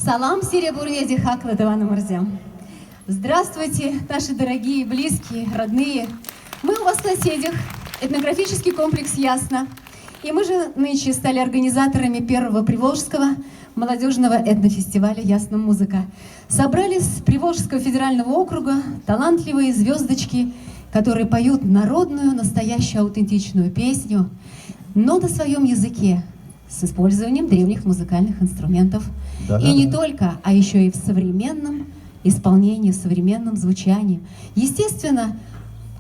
Салам Серебурведи Хаклатывана Мурзям. Здравствуйте, наши дорогие, близкие, родные. Мы у вас в соседях, этнографический комплекс «Ясно». И мы же нынче стали организаторами первого Приволжского молодежного этнофестиваля «Ясно музыка». Собрали с Приволжского федерального округа талантливые звездочки, которые поют народную, настоящую, аутентичную песню, но на своем языке, с использованием древних музыкальных инструментов. И не только, а еще и в современном исполнении, в современном звучании. Естественно,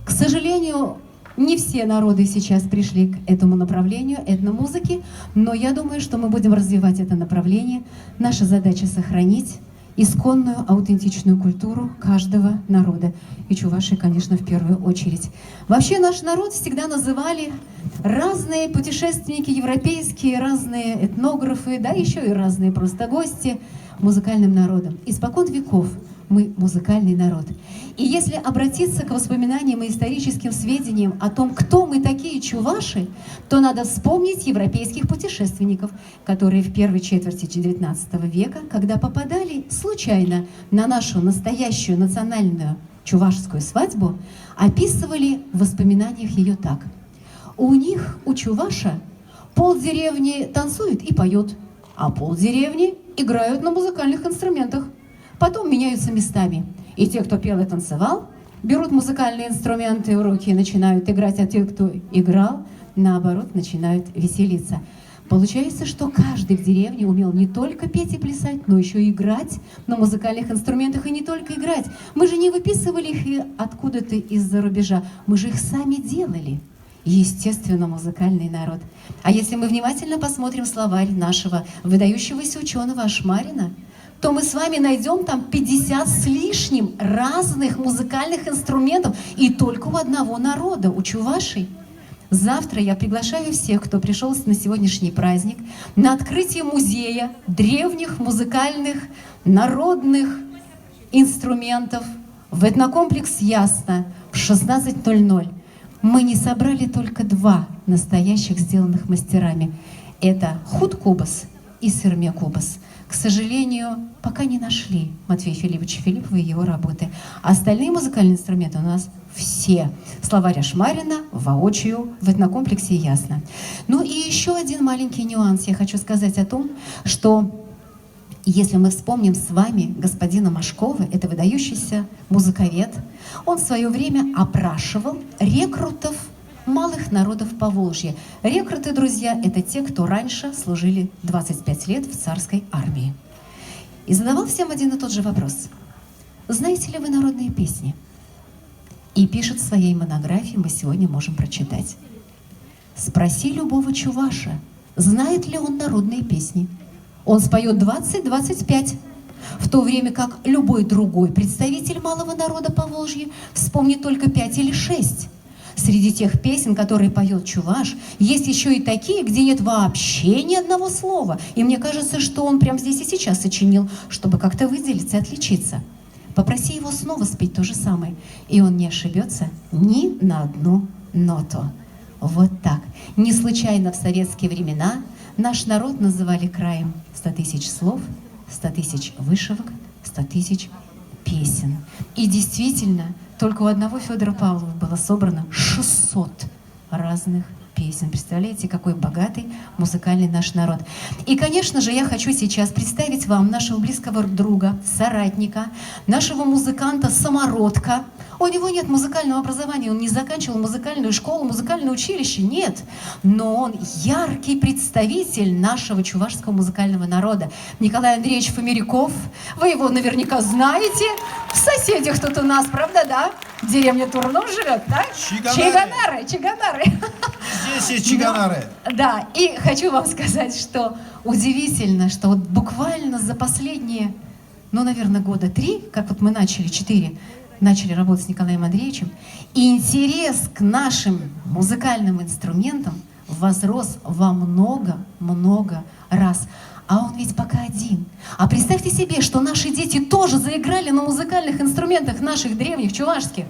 к сожалению, не все народы сейчас пришли к этому направлению этномузыки, но я думаю, что мы будем развивать это направление. Наша задача — сохранить исконную, аутентичную культуру каждого народа. И чуваши, конечно, в первую очередь. Вообще наш народ всегда называли разные путешественники европейские, разные этнографы, да, еще и разные просто гости музыкальным народом. Испокон веков мы музыкальный народ. И если обратиться к воспоминаниям и историческим сведениям о том, кто мы такие чуваши, то надо вспомнить европейских путешественников, которые в первой четверти XIX века, когда попадали случайно на нашу настоящую национальную чувашскую свадьбу, описывали в воспоминаниях ее так. У них, у чуваша, полдеревни танцует и поет, а полдеревни играют на музыкальных инструментах. Потом меняются местами. И те, кто пел и танцевал, берут музыкальные инструменты в руки и начинают играть, а те, кто играл, наоборот, начинают веселиться. Получается, что каждый в деревне умел не только петь и плясать, но еще и играть на музыкальных инструментах. И не только играть. Мы же не выписывали их откуда-то из-за рубежа. Мы же их сами делали. Естественно, музыкальный народ. А если мы внимательно посмотрим словарь нашего выдающегося ученого Ашмарина, то мы с вами найдем там 50 с лишним разных музыкальных инструментов. И только у одного народа, у чувашей. Завтра я приглашаю всех, кто пришел на сегодняшний праздник, на открытие музея древних музыкальных народных инструментов в этнокомплекс «Ясно» в 16:00. Мы не собрали только два настоящих, сделанных мастерами. Это худ-кубас и сырме-кубас. К сожалению, пока не нашли Матвея Филипповича Филиппова и его работы. А остальные музыкальные инструменты у нас все. Словарь Ашмарина воочию в этнокомплексе «Ясно». Ну и еще один маленький нюанс. Я хочу сказать о том, что если мы вспомним с вами господина Машкова, это выдающийся музыковед, он в свое время опрашивал рекрутов малых народов Поволжья. Рекруты, друзья, это те, кто раньше служили 25 лет в царской армии. И задавал всем один и тот же вопрос. Знаете ли вы народные песни? И пишет в своей монографии, мы сегодня можем прочитать. Спроси любого чуваша, знает ли он народные песни. Он споет 20-25, в то время как любой другой представитель малого народа Поволжья вспомнит только 5 или 6. Среди тех песен, которые поет чуваш, есть еще и такие, где нет вообще ни одного слова. И мне кажется, что он прямо здесь и сейчас сочинил, чтобы как-то выделиться и отличиться. Попроси его снова спеть то же самое, и он не ошибется ни на одну ноту. Вот так. Не случайно в советские времена наш народ называли краем 100 тысяч слов, 100 тысяч вышивок, 100 тысяч песен. И действительно, только у одного Федора Павлова было собрано 600 разных песен. Представляете, какой богатый музыкальный наш народ. И, конечно же, я хочу сейчас представить вам нашего близкого друга, соратника, нашего музыканта-самородка. У него нет музыкального образования, он не заканчивал музыкальную школу, музыкальное училище, нет. Но он яркий представитель нашего чувашского музыкального народа. Николай Андреевич Фомеряков, вы его наверняка знаете. В соседях тут у нас, правда, да? Деревня Турнов живет, да? Чиганары. Здесь есть чиганары. Да, и хочу вам сказать, что удивительно, что вот буквально за последние, наверное, года 3, как вот мы начали, 4, начали работать с Николаем Андреевичем, и интерес к нашим музыкальным инструментам возрос во много-много раз. А он ведь пока один. А представьте себе, что наши дети тоже заиграли на музыкальных инструментах наших древних, чувашских.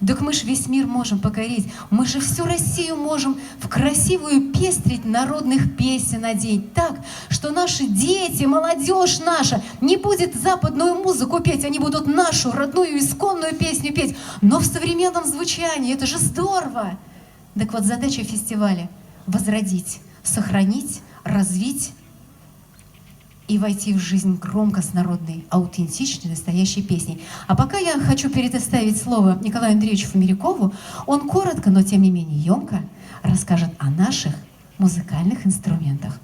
Так мы же весь мир можем покорить. Мы же всю Россию можем в красивую пестрить народных песен одеть. Так, что наши дети, молодежь наша не будет западную музыку петь, они будут нашу родную исконную песню петь, но в современном звучании. Это же здорово! Так вот, задача фестиваля — возродить, сохранить, развить и войти в жизнь громко с народной, аутентичной, настоящей песней. А пока я хочу предоставить слово Николаю Андреевичу Фомерякову. Он коротко, но тем не менее емко расскажет о наших музыкальных инструментах.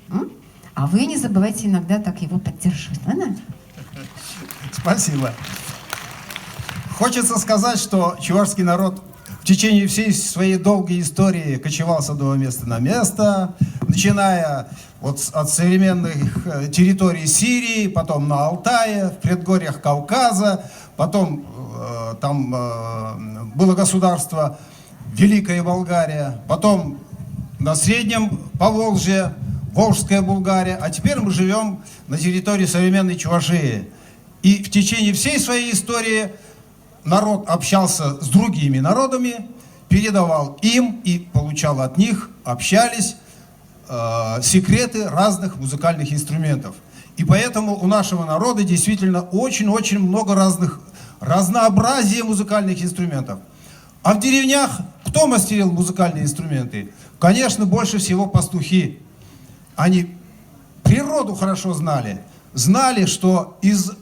А вы не забывайте иногда так его поддерживать. Ладно? Спасибо. Хочется сказать, что чувашский народ в течение всей своей долгой истории кочевал с одного места на место, начиная вот от современных территорий Сирии, потом на Алтае, в предгорьях Кавказа, потом там было государство Великая Болгария, потом на Среднем Поволжье, Волжская Булгария, а теперь мы живем на территории современной Чувашии. И в течение всей своей истории народ общался с другими народами, передавал им и получал от них, общались секреты разных музыкальных инструментов. И поэтому у нашего народа действительно очень-очень много разнообразия музыкальных инструментов. А в деревнях кто мастерил музыкальные инструменты? Конечно, больше всего пастухи. Они природу хорошо знали. Знали, что из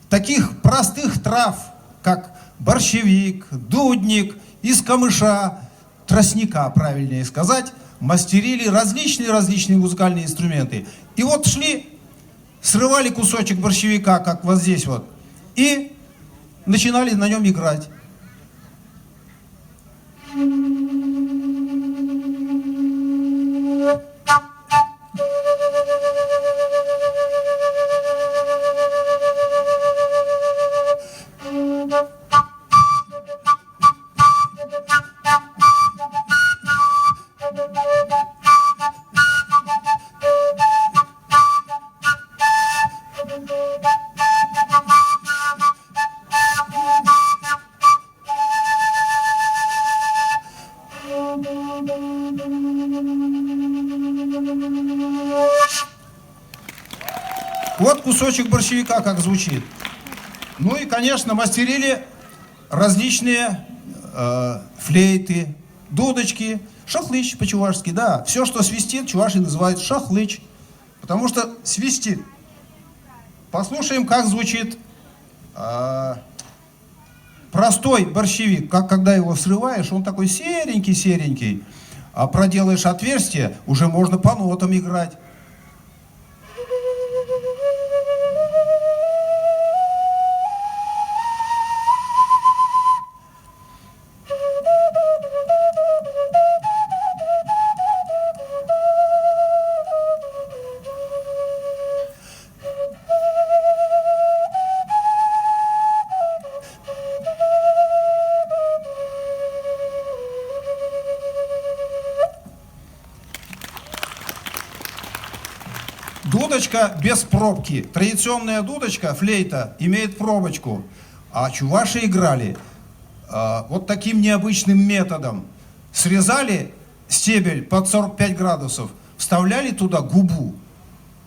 таких простых трав, как борщевик, дудник, из камыша, тростника, правильнее сказать, мастерили различные музыкальные инструменты. И вот шли, срывали кусочек борщевика, как вот здесь вот, и начинали на нем играть. Вот кусочек борщевика как звучит. Ну и, конечно, мастерили различные флейты, дудочки, шахлыч по-чувашски, да. Все, что свистит, чуваши называют шахлыч, потому что свистит. Послушаем, как звучит простой борщевик. Когда его срываешь, он такой серенький, а проделаешь отверстие, уже можно по нотам играть. Дудочка без пробки. Традиционная дудочка, флейта, имеет пробочку. А чуваши играли вот таким необычным методом. Срезали стебель под 45 градусов, вставляли туда губу,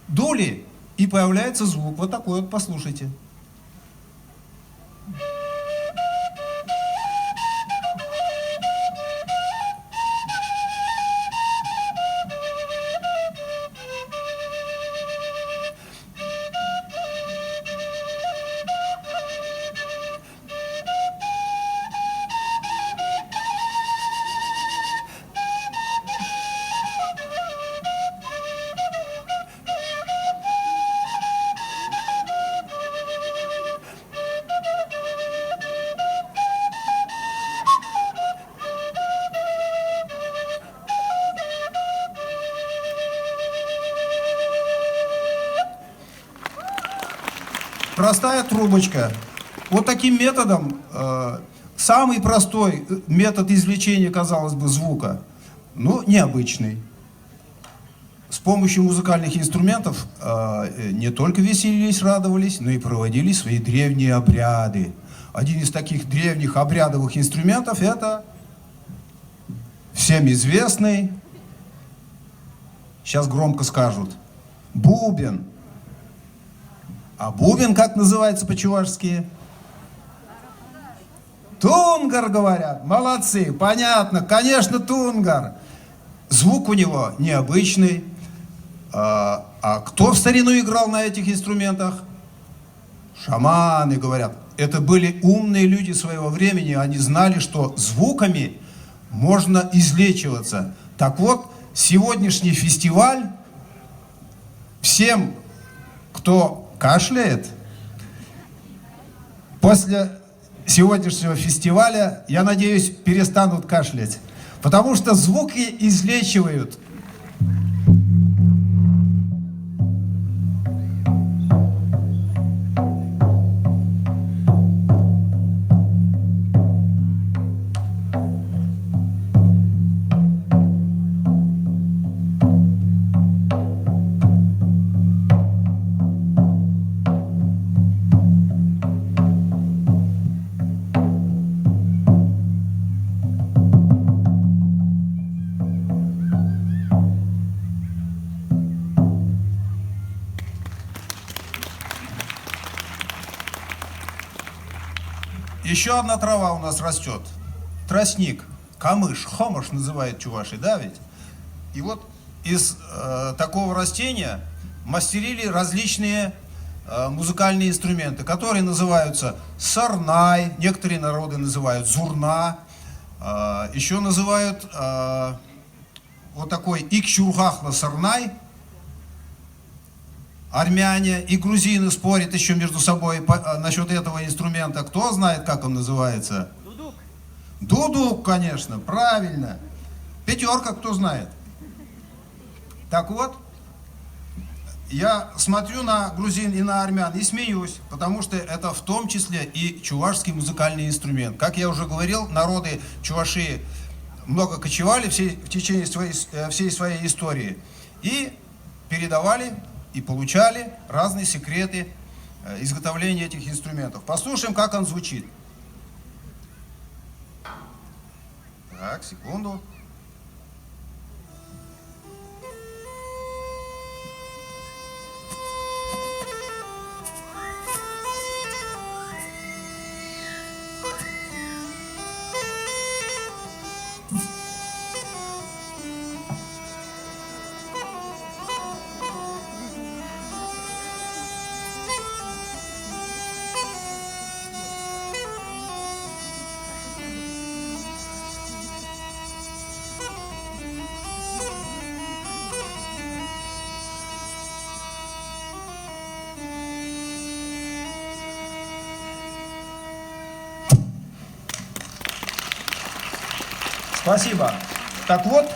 дули, и появляется звук. Вот такой вот, послушайте. Простая трубочка. Вот таким методом, самый простой метод извлечения, казалось бы, звука, но необычный. помощью музыкальных инструментов не только веселились, радовались, но и проводили свои древние обряды. Один из таких древних обрядовых инструментов — это всем известный, сейчас громко скажут, бубен. А бубен как называется по-чувашски? Тунгар, говорят. Молодцы, понятно, конечно, тунгар. Звук у него необычный. А кто в старину играл на этих инструментах? Шаманы, говорят. Это были умные люди своего времени. Они знали, что звуками можно излечиваться. Так вот, сегодняшний фестиваль всем, кто кашляет, после сегодняшнего фестиваля, я надеюсь, перестанут кашлять. Потому что звуки излечивают. Еще одна трава у нас растет. Тростник, камыш, хомыш называют чуваши, да ведь? И вот из такого растения мастерили различные музыкальные инструменты, которые называются сарнай, некоторые народы называют зурна, еще называют вот такой икчурхахла сарнай. Армяне и грузины спорят еще между собой насчет этого инструмента. Кто знает, как он называется? Дудук. Дудук, конечно, правильно. Пятерка, кто знает? Так вот, я смотрю на грузин и на армян и смеюсь, потому что это в том числе и чувашский музыкальный инструмент. Как я уже говорил, народы чуваши много кочевали в течение всей своей истории и передавали и получали разные секреты изготовления этих инструментов. Послушаем, как он звучит. Так, секунду. Спасибо. Так вот,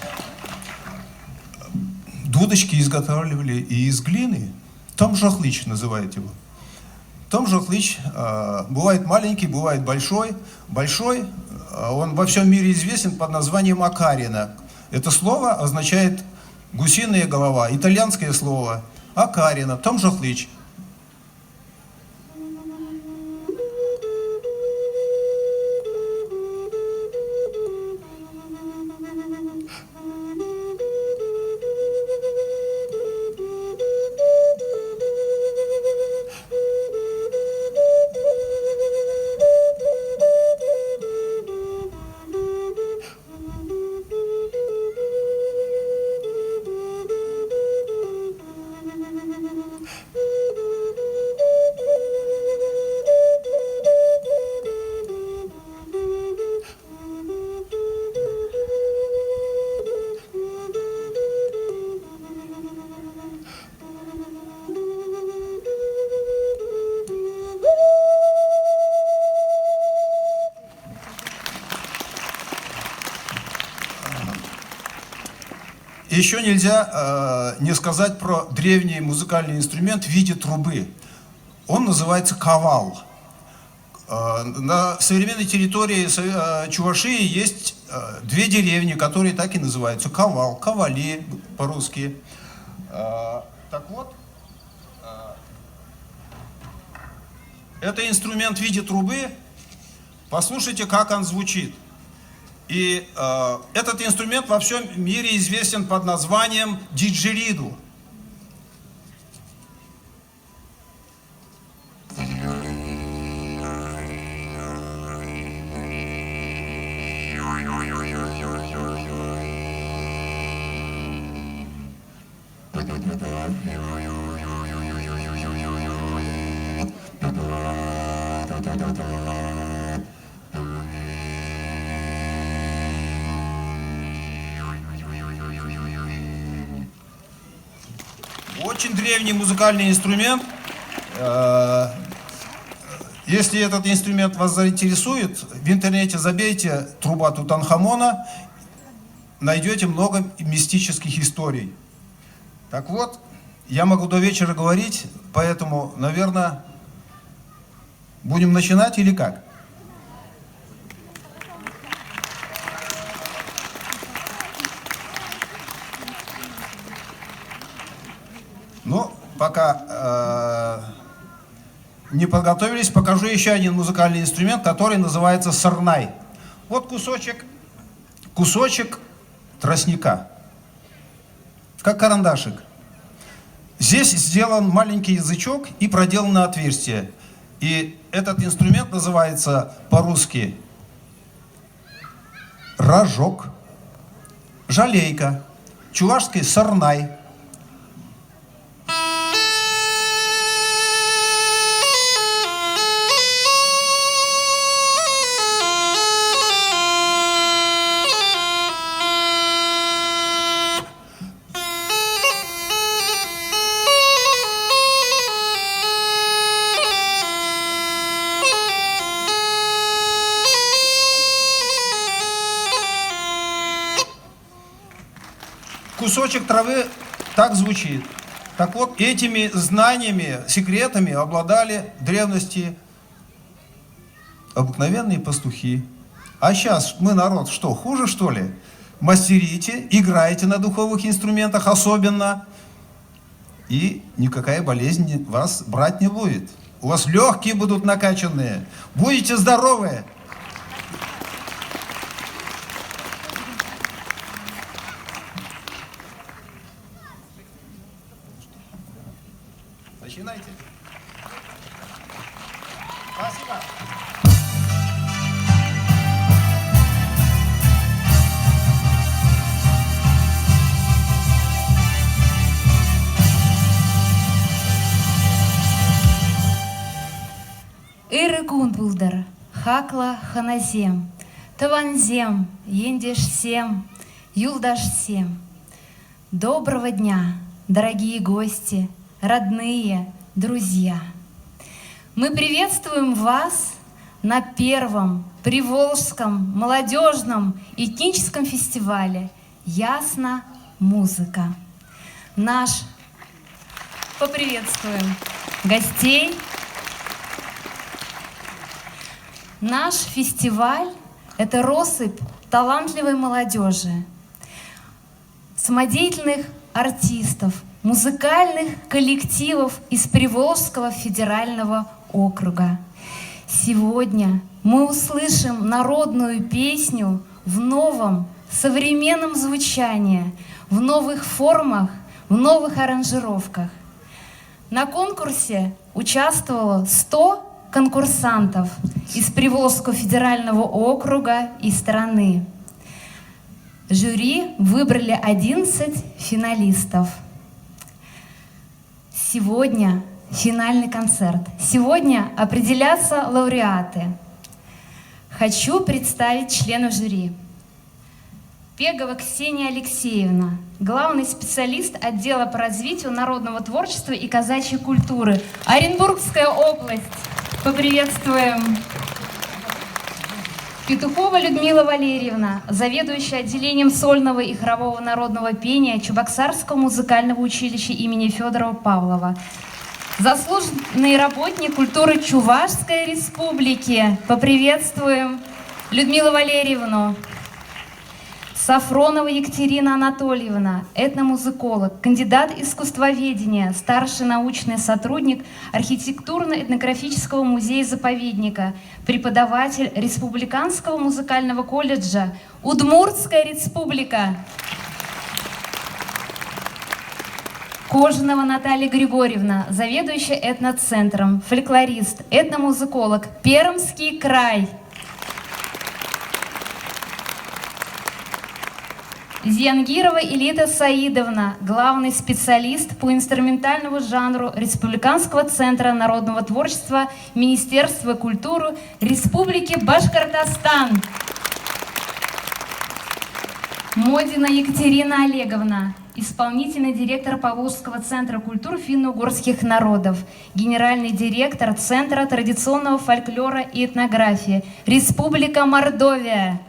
дудочки изготавливали и из глины. Томжахлыч называют его. Томжахлыч бывает маленький, бывает большой. Большой, он во всем мире известен под названием акарина. Это слово означает гусиная голова, итальянское слово. Акарина, томжахлыч. Еще нельзя не сказать про древний музыкальный инструмент в виде трубы. Он называется кавал. На современной территории Чувашии есть две деревни, которые так и называются. Кавал, кавали по-русски. Так вот, это инструмент в виде трубы. Послушайте, как он звучит. И этот инструмент во всем мире известен под названием диджериду. Очень древний музыкальный инструмент. Если этот инструмент вас заинтересует, в интернете забейте «Труба Тутанхамона», найдете много мистических историй. Так вот, я могу до вечера говорить, поэтому, наверное, будем начинать или как? Ну, пока не подготовились, покажу еще один музыкальный инструмент, который называется сарнай. Вот кусочек тростника, как карандашик. Здесь сделан маленький язычок и проделано отверстие. И этот инструмент называется по-русски рожок, жалейка, чувашский сарнай. Кусочек травы так звучит. Так вот, этими знаниями, секретами обладали в древности обыкновенные пастухи. А сейчас мы, народ, что, хуже, что ли? Мастерите, играйте на духовых инструментах особенно, и никакая болезнь вас брать не будет. У вас легкие будут накачанные, будете здоровы. Начинайте. Спасибо. Ирыкун булдыр, хакла ханазем, таванзем, ендеш сем, юлдаш сем. Доброго дня, дорогие гости, родные, друзья! Мы приветствуем вас на первом Приволжском молодежном этническом фестивале «Ясна музыка». Поприветствуем гостей. Наш фестиваль – это россыпь талантливой молодежи, самодеятельных артистов, музыкальных коллективов из Приволжского федерального округа. Сегодня мы услышим народную песню в новом современном звучании, в новых формах, в новых аранжировках. На конкурсе участвовало 100 конкурсантов из Приволжского федерального округа и страны. Жюри выбрали 11 финалистов. Сегодня финальный концерт. Сегодня определятся лауреаты. Хочу представить членов жюри. Пегова Ксения Алексеевна, главный специалист отдела по развитию народного творчества и казачьей культуры. Оренбургская область. Поприветствуем. Петухова Людмила Валерьевна, заведующая отделением сольного и хорового народного пения Чебоксарского музыкального училища имени Федорова Павлова. Заслуженный работник культуры Чувашской республики. Поприветствуем Людмилу Валерьевну. Сафронова Екатерина Анатольевна, этномузыколог, кандидат искусствоведения, старший научный сотрудник архитектурно-этнографического музея-заповедника, преподаватель Республиканского музыкального колледжа Удмуртская республика. Кожанова Наталья Григорьевна, заведующая этноцентром, фольклорист, этномузыколог, Пермский край. Зиянгирова Илита Саидовна, главный специалист по инструментальному жанру Республиканского центра народного творчества Министерства культуры Республики Башкортостан. Модина Екатерина Олеговна, исполнительный директор Поволжского центра культур финно-угорских народов, генеральный директор Центра традиционного фольклора и этнографии, Республика Мордовия.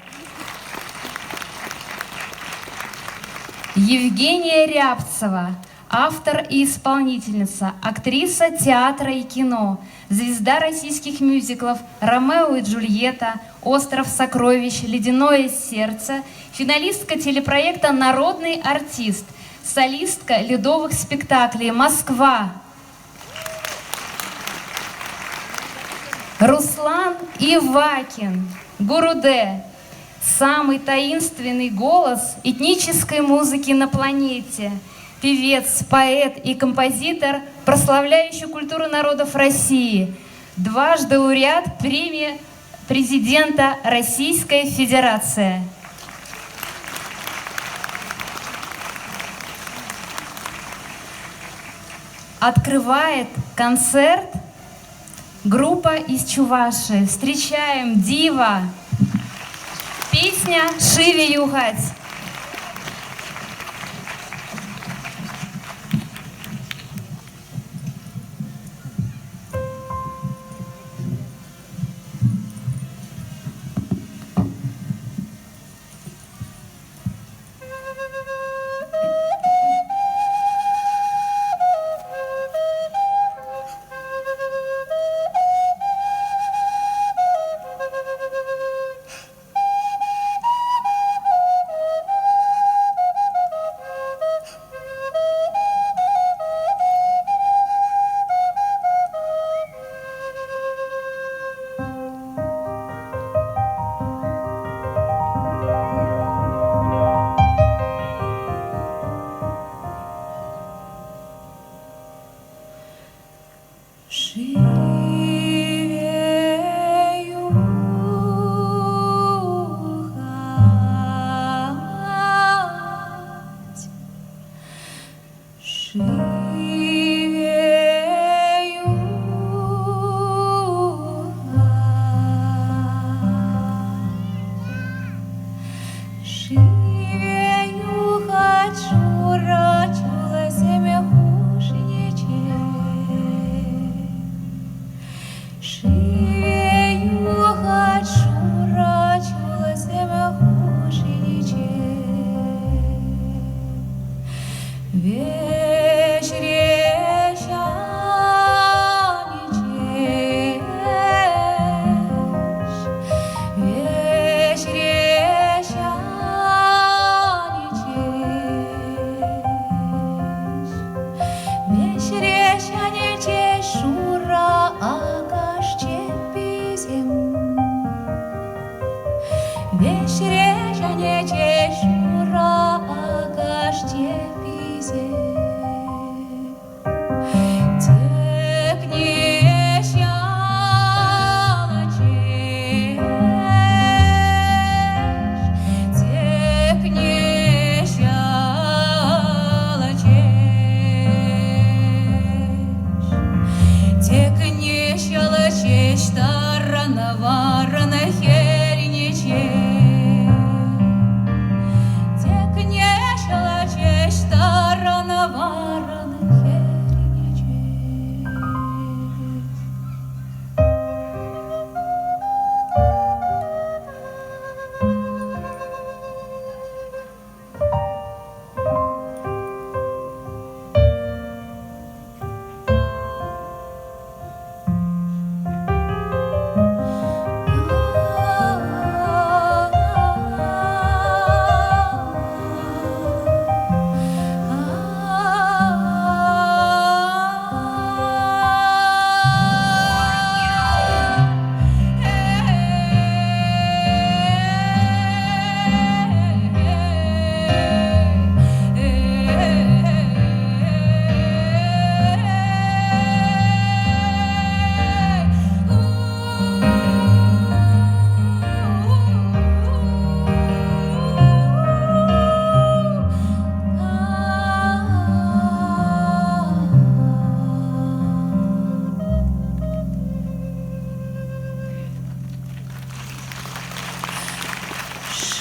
Евгения Рябцева, автор и исполнительница, актриса театра и кино, звезда российских мюзиклов «Ромео и Джульетта», «Остров сокровищ», «Ледяное сердце», финалистка телепроекта «Народный артист», солистка ледовых спектаклей «Москва». Руслан Ивакин, Гуруде. Самый таинственный голос этнической музыки на планете. Певец, поэт и композитор, прославляющий культуру народов России. Дважды лауреат премии президента Российской Федерации. Открывает концерт группа из Чувашии. Встречаем Дива. Песня «Шиви югать».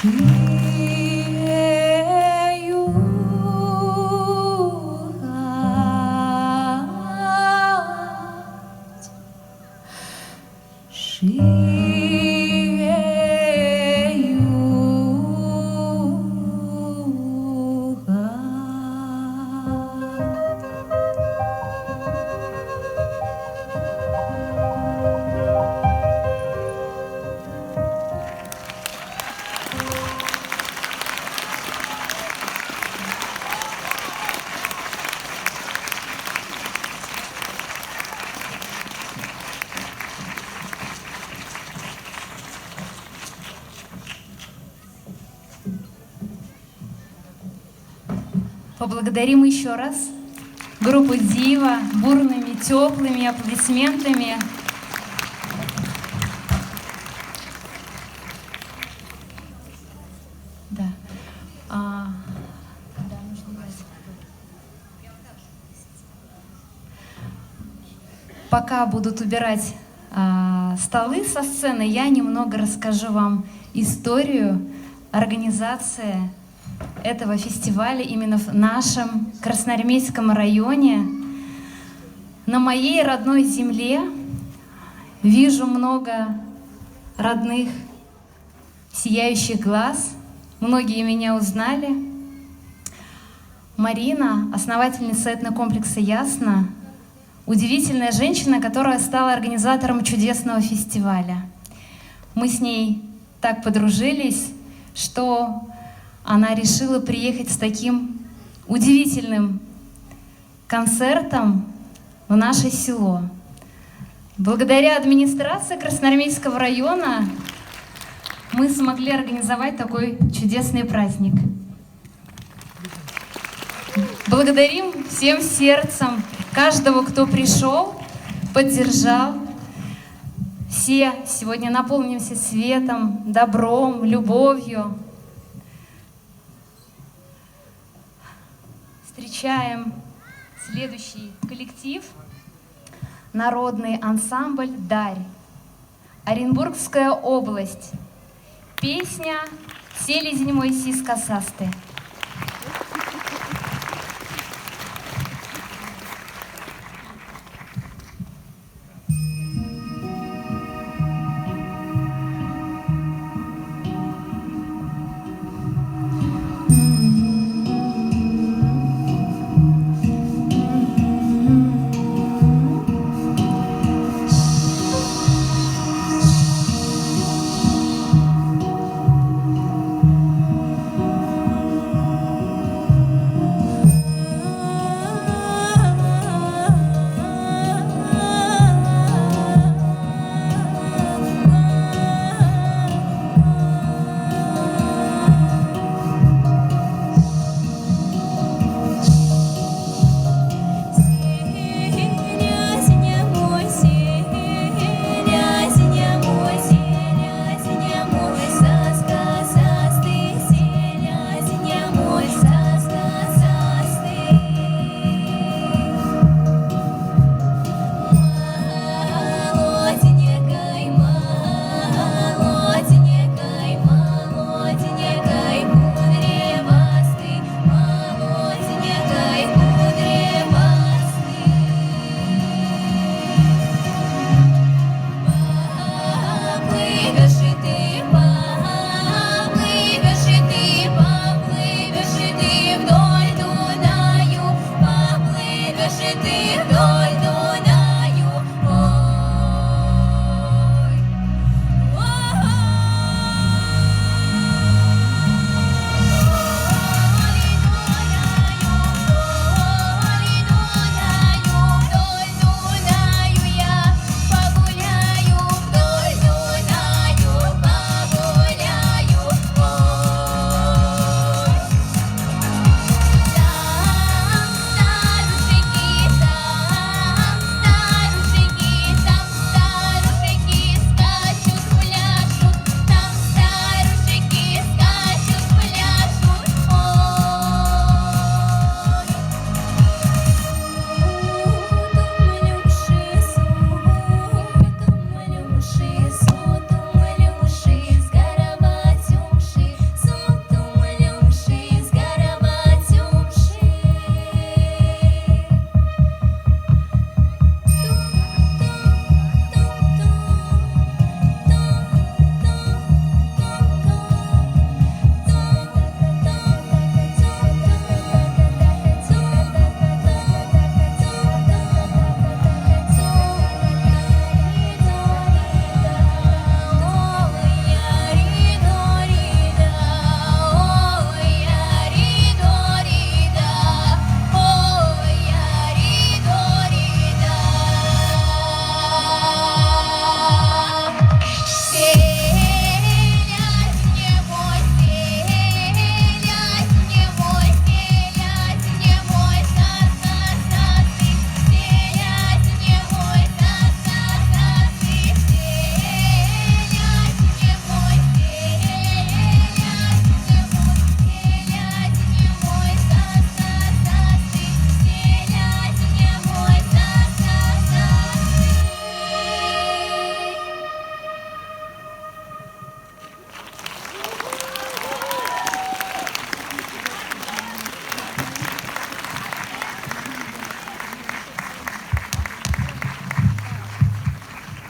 Шиею гать, шиею гать. Поблагодарим еще раз группу Дива бурными, теплыми аплодисментами. Да. Да, нужно брать. Пока будут убирать столы со сцены, я немного расскажу вам историю организации этого фестиваля именно в нашем Красноармейском районе. На моей родной земле вижу много родных, сияющих глаз. Многие меня узнали. Марина, основательница этнокомплекса «Ясно», удивительная женщина, которая стала организатором чудесного фестиваля. Мы с ней так подружились, что она решила приехать с таким удивительным концертом в наше село. Благодаря администрации Красноармейского района мы смогли организовать такой чудесный праздник. Благодарим всем сердцем каждого, кто пришел, поддержал. Все сегодня наполнимся светом, добром, любовью. Встречаем следующий коллектив. Народный ансамбль «Дарь». Оренбургская область. Песня «Селезень мой сис косасты».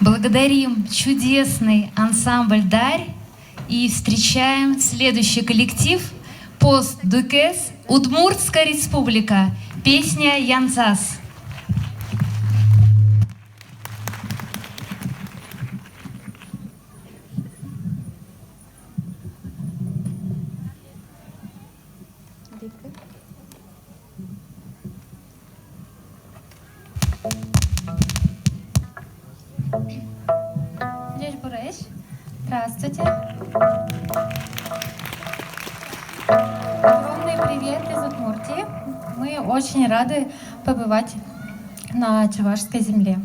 Благодарим чудесный ансамбль «Дарь» и встречаем следующий коллектив «Пост-Дукес», Удмуртская республика, песня «Янцас». Леш Буреш, здравствуйте. Огромный привет из Удмуртии. Мы очень рады побывать на чувашской земле.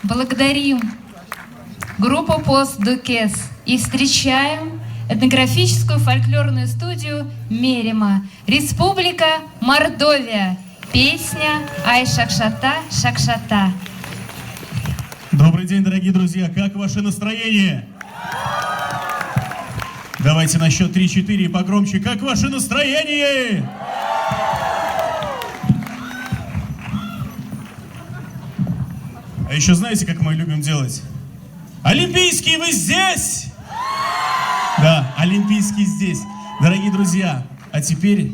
Благодарим группа Пост Дукес. И встречаем этнографическую фольклорную студию Мерима, Республика Мордовия. Песня «Ай шакшата, шакшата». Добрый день, дорогие друзья. Как ваше настроение? Давайте на счет 3-4 погромче. Как ваше настроение? А еще знаете, как мы любим делать? Олимпийский, вы здесь? Да, Олимпийский здесь. Дорогие друзья, а теперь,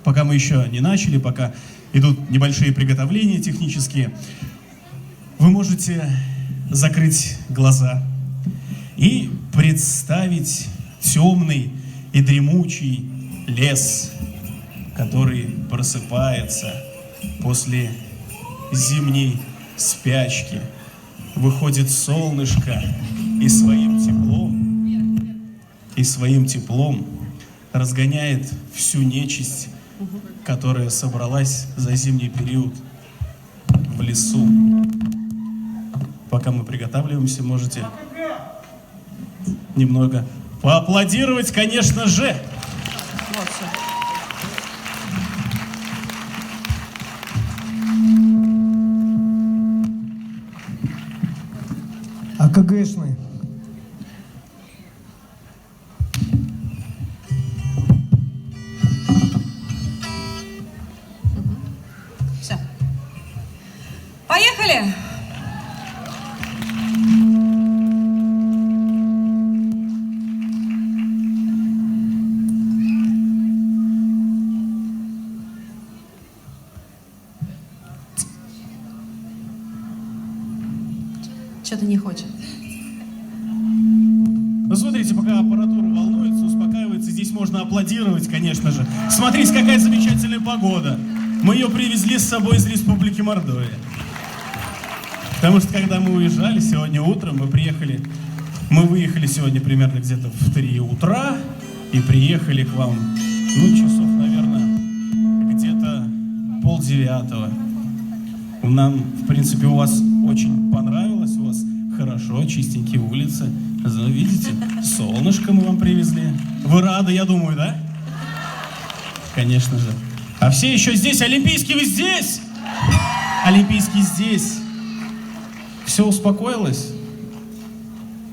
пока мы еще не начали, пока идут небольшие приготовления технические, вы можете закрыть глаза и представить темный и дремучий лес, который просыпается после зимней спячки. Выходит солнышко и своим теплом разгоняет всю нечисть, которая собралась за зимний период в лесу. Пока мы приготавливаемся, можете немного поаплодировать, конечно же. АКГшный. Все. Поехали! Что-то не хочет. Ну, смотрите, пока аппаратура волнуется, успокаивается, здесь можно аплодировать, конечно же. Смотрите, какая замечательная погода. Мы ее привезли с собой из Республики Мордовия. Потому что, когда мы уезжали сегодня утром, мы выехали сегодня примерно где-то в 3 утра и приехали к вам, часов, наверное, где-то 8:30. Нам, в принципе, у вас очень понравилось, у вас хорошо, чистенькие улицы. Видите, солнышко мы вам привезли. Вы рады, я думаю, да? Конечно же. А все еще здесь? Олимпийский, вы здесь? Олимпийский здесь. Все успокоилось?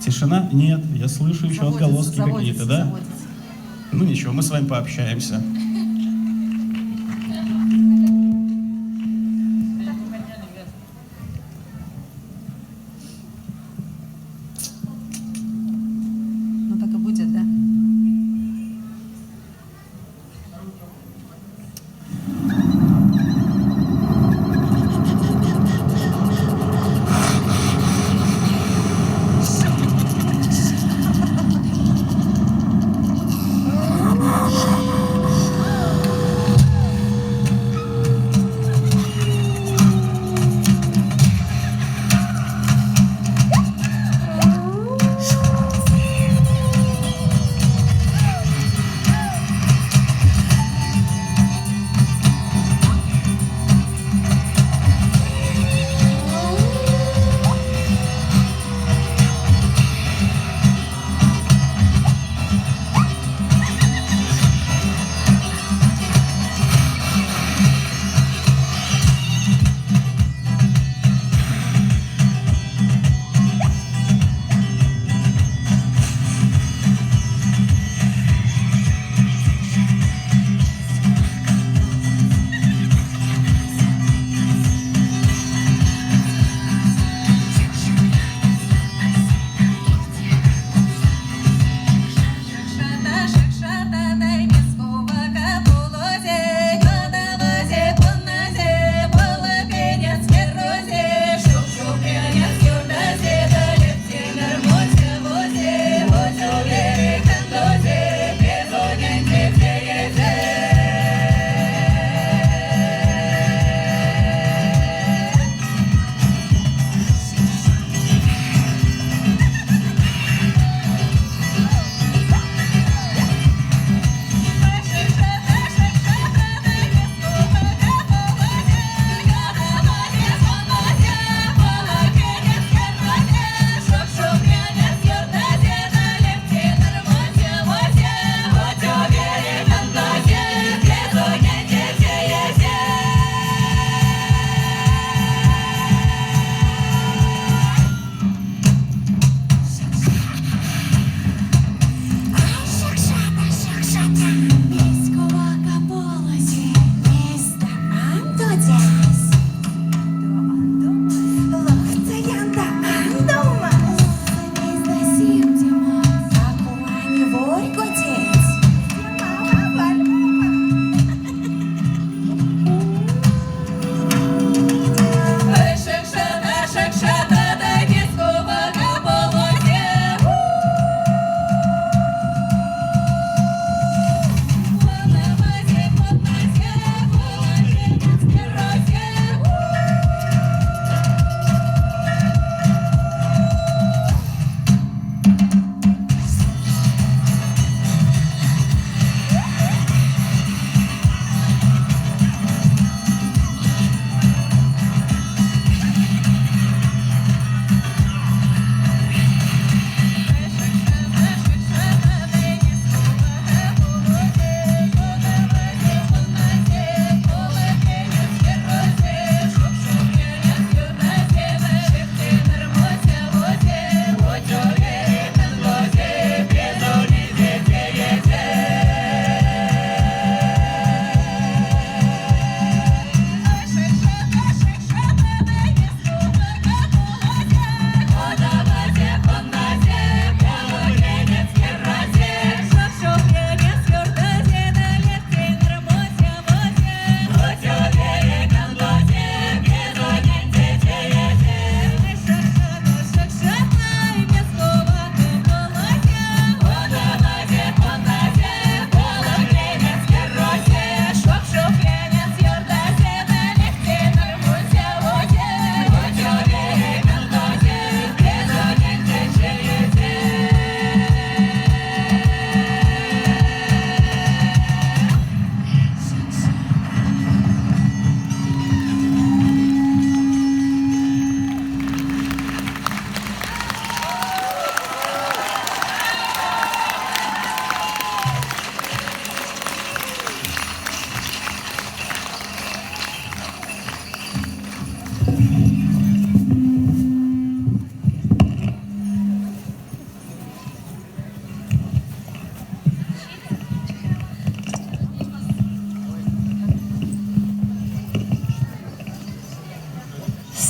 Тишина? Нет, я слышу еще отголоски какие-то, да? Ну ничего, мы с вами пообщаемся. Ну так и будет, да?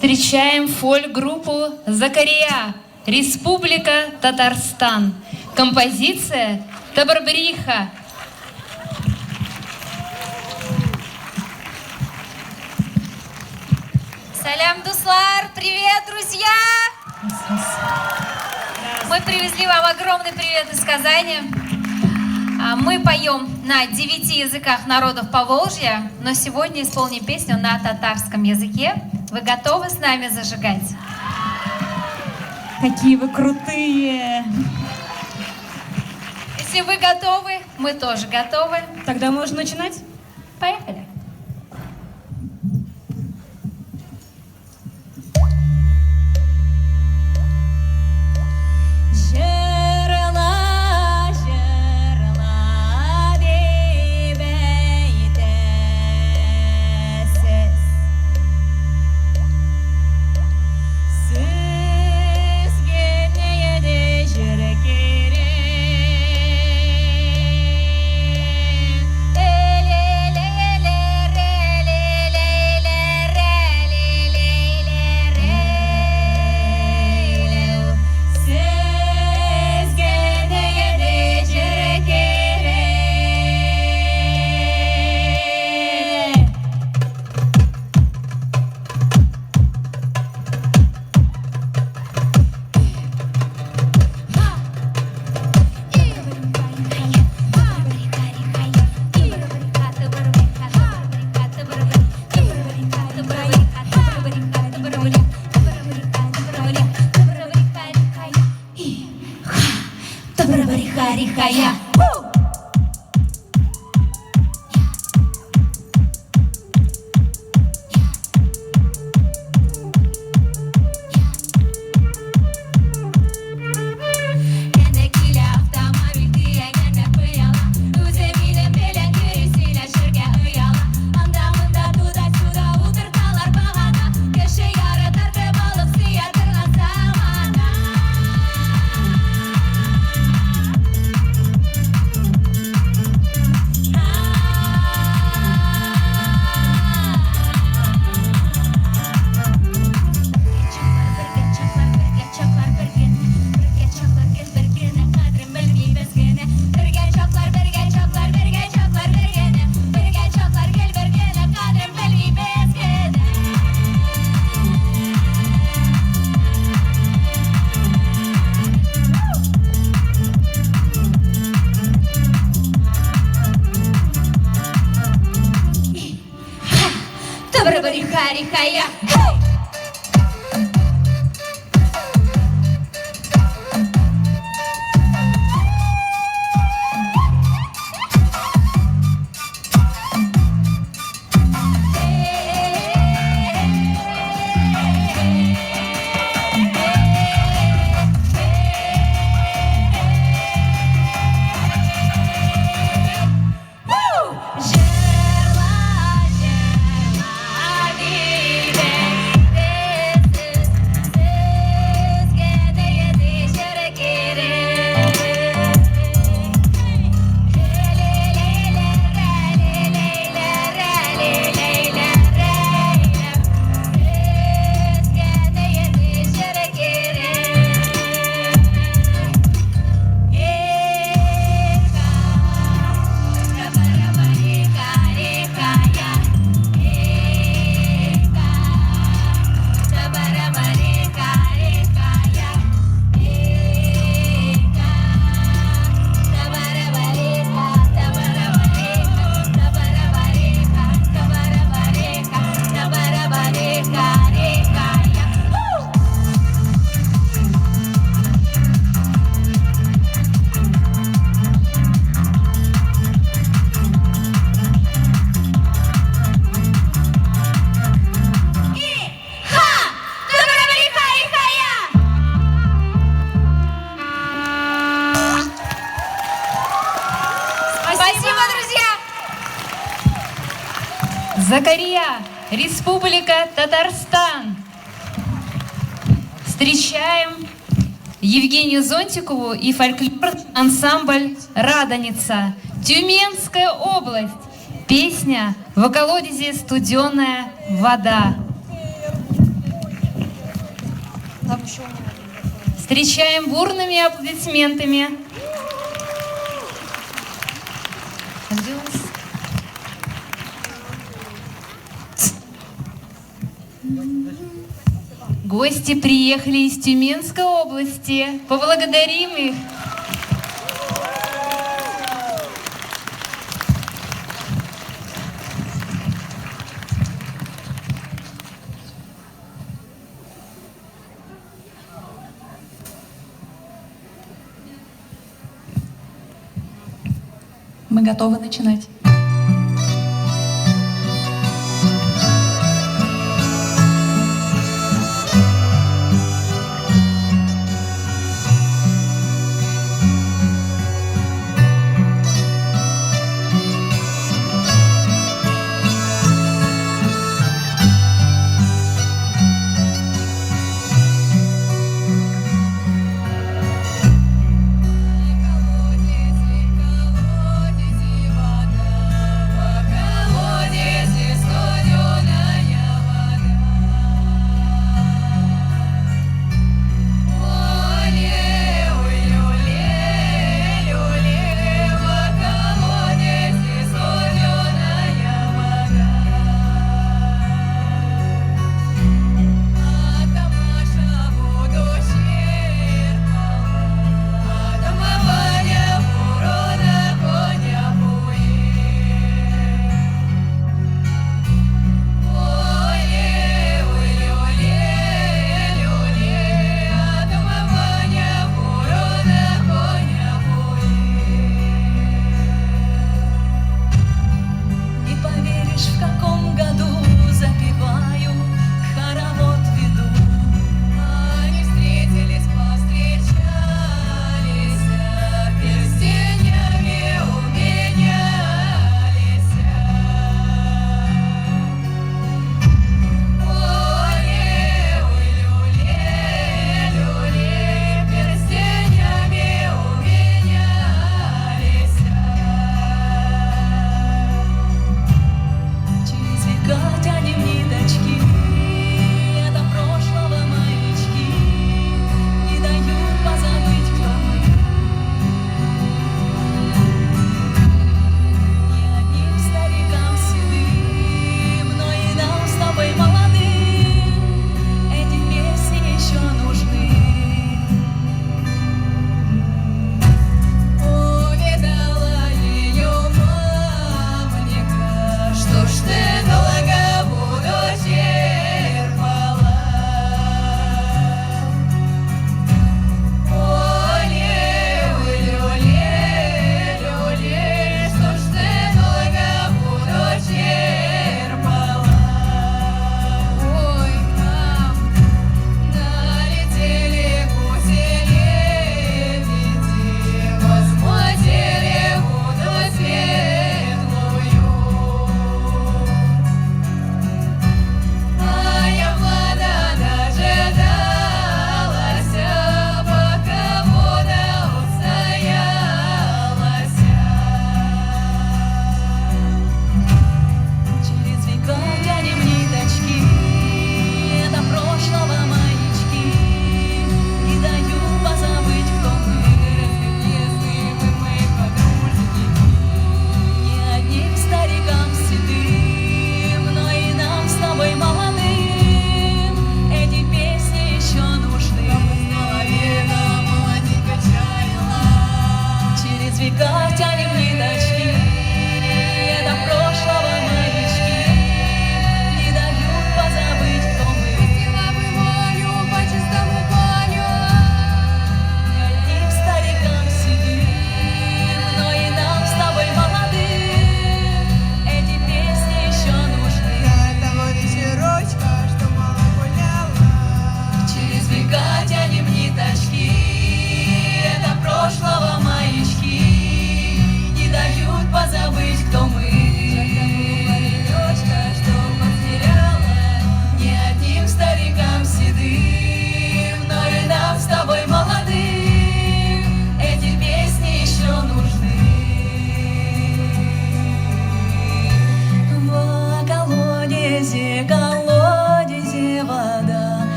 Встречаем фольк-группу «Закария», Республика Татарстан. Композиция «Табарбриха». Салям, Дуслар! Привет, друзья! Мы привезли вам огромный привет из Казани. Мы поем на 9 языках народов Поволжья, но сегодня исполним песню на татарском языке. Вы готовы с нами зажигать? Какие вы крутые! Если вы готовы, мы тоже готовы. Тогда можно начинать? Поехали! Харихая. Закария, Республика Татарстан. Встречаем Евгению Зонтикову и фольклорный ансамбль «Радоница», Тюменская область. Песня в околодезе «Студеная вода». Встречаем бурными аплодисментами. А где у нас? Гости приехали из Тюменской области. Поблагодарим их. Мы готовы начинать. Колодези, вода.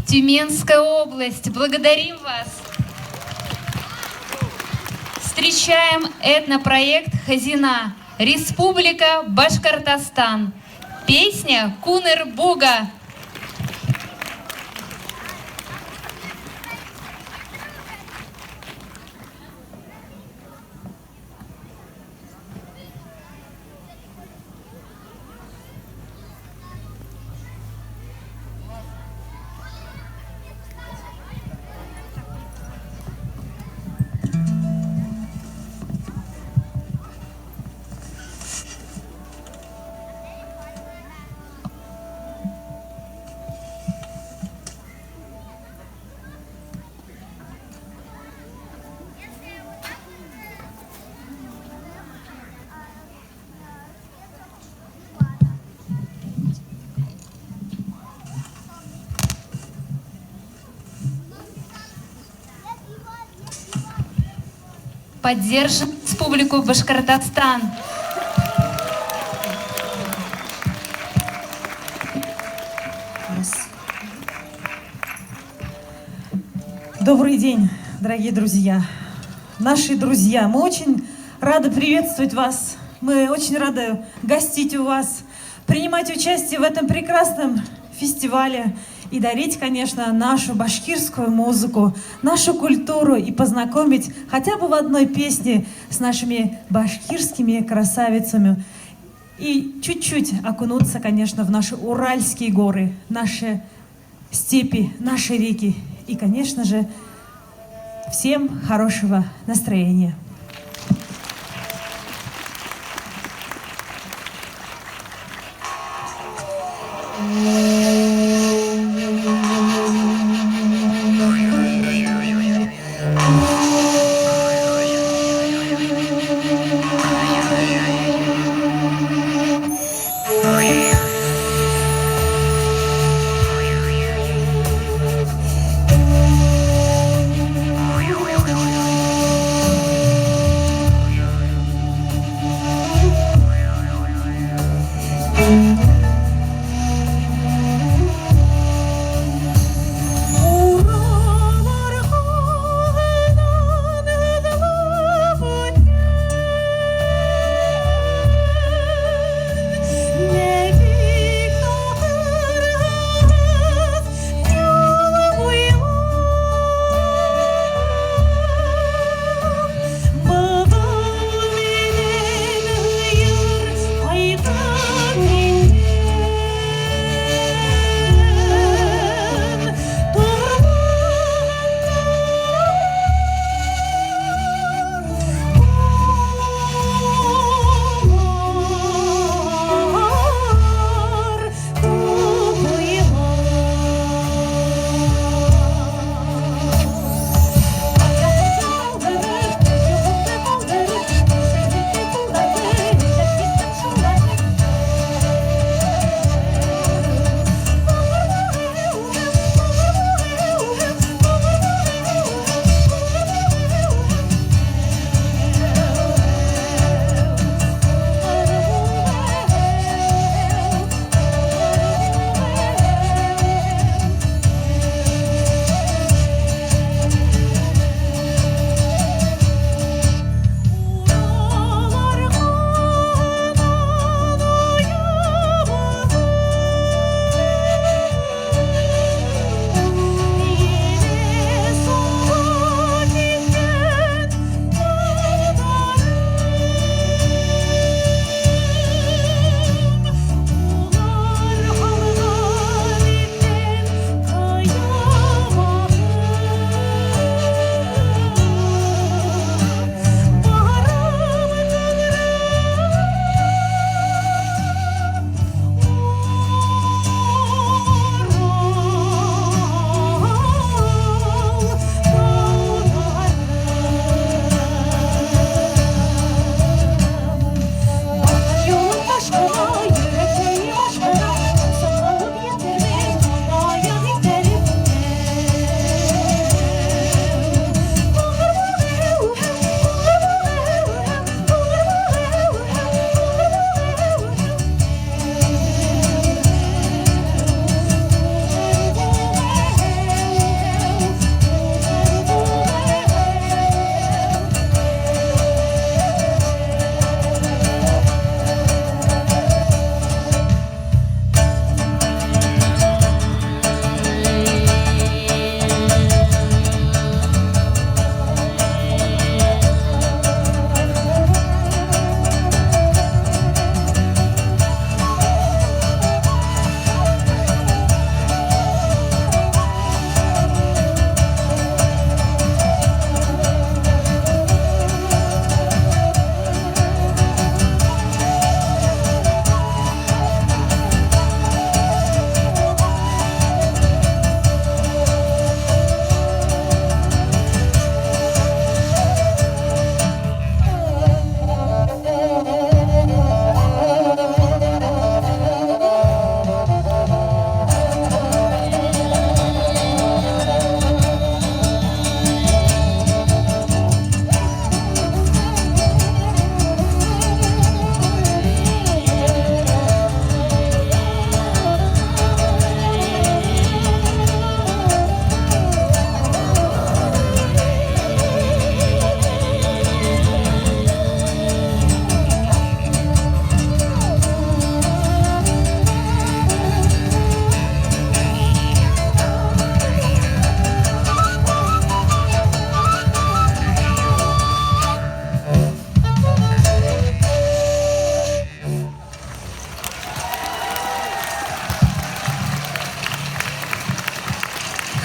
Тюменская область, благодарим вас. Встречаем этнопроект «Хазина», Республика Башкортостан. Песня «Кунер Буга». Поддержим Республику Башкортостан. Добрый день, дорогие друзья, наши друзья. Мы очень рады приветствовать вас. Мы очень рады гостить у вас, принимать участие в этом прекрасном фестивале и дарить, конечно, нашу башкирскую музыку, нашу культуру и познакомить хотя бы в одной песне с нашими башкирскими красавицами. И чуть-чуть окунуться, конечно, в наши Уральские горы, наши степи, наши реки. И, конечно же, всем хорошего настроения.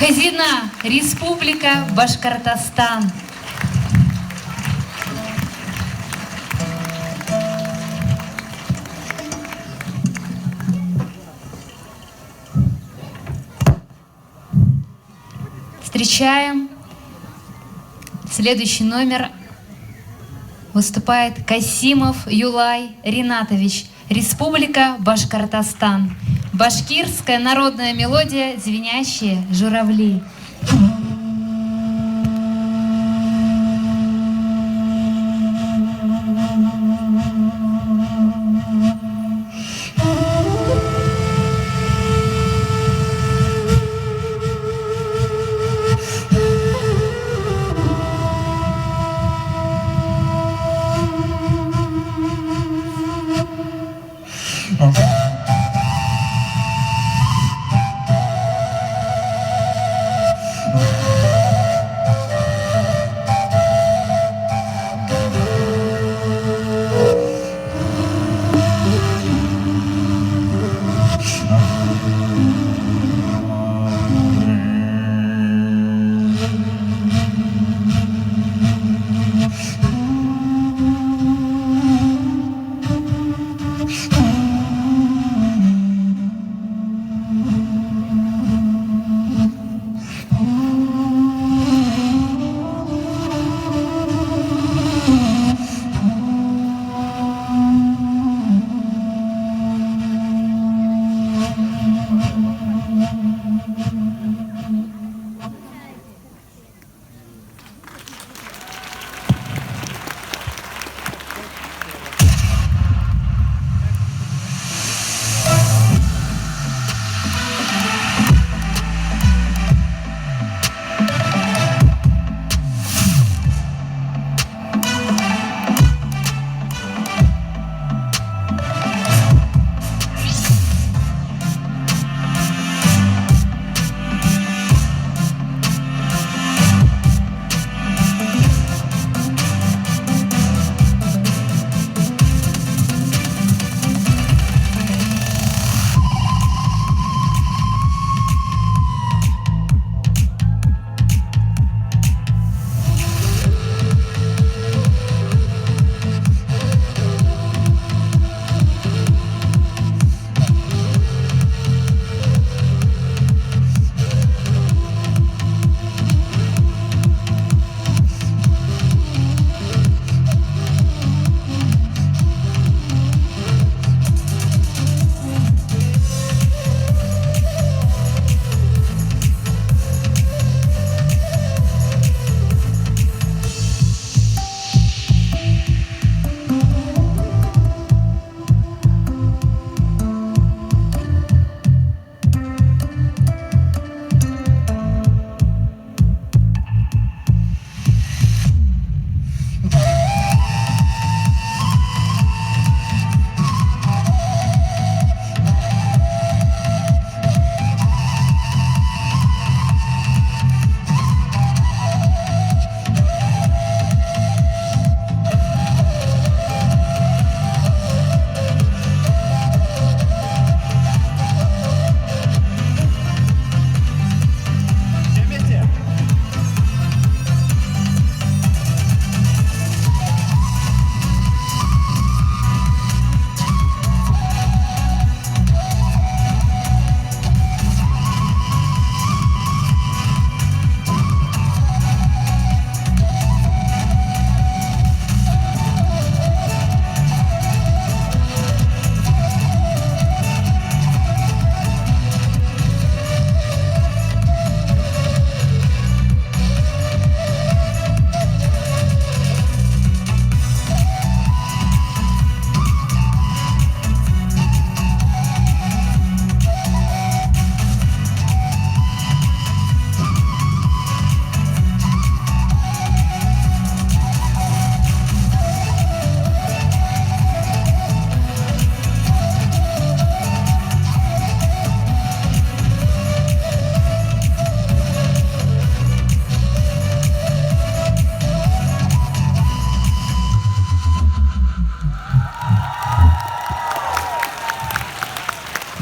Хазина, Республика Башкортостан. Встречаем. Следующий номер выступает Касимов Юлай Ринатович, Республика Башкортостан. Башкирская народная мелодия «Звенящие журавли».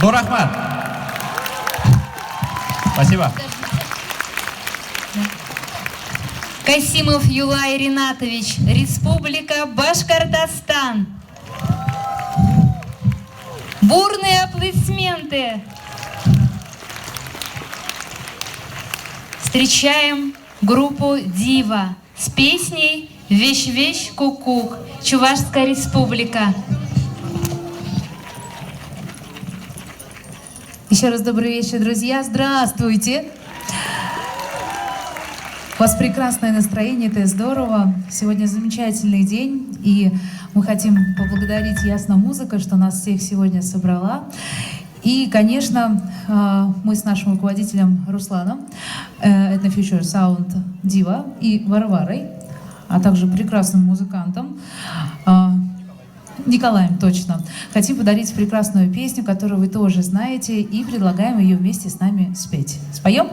Нурахман. Спасибо. Касимов Юлай Ринатович, Республика Башкортостан. Бурные аплодисменты. Встречаем группу «Дива» с песней «Вещь-вещь, кукук», Чувашская республика. Еще раз добрый вечер, друзья. Здравствуйте. У вас прекрасное настроение, это здорово. Сегодня замечательный день, и мы хотим поблагодарить Ясно Музыка, что нас всех сегодня собрала. И, конечно, мы с нашим руководителем Русланом, Ethno Future Sound Дива, и Варварой, а также прекрасным музыкантом Николаем, точно. Хотим подарить прекрасную песню, которую вы тоже знаете, и предлагаем ее вместе с нами спеть. Споем?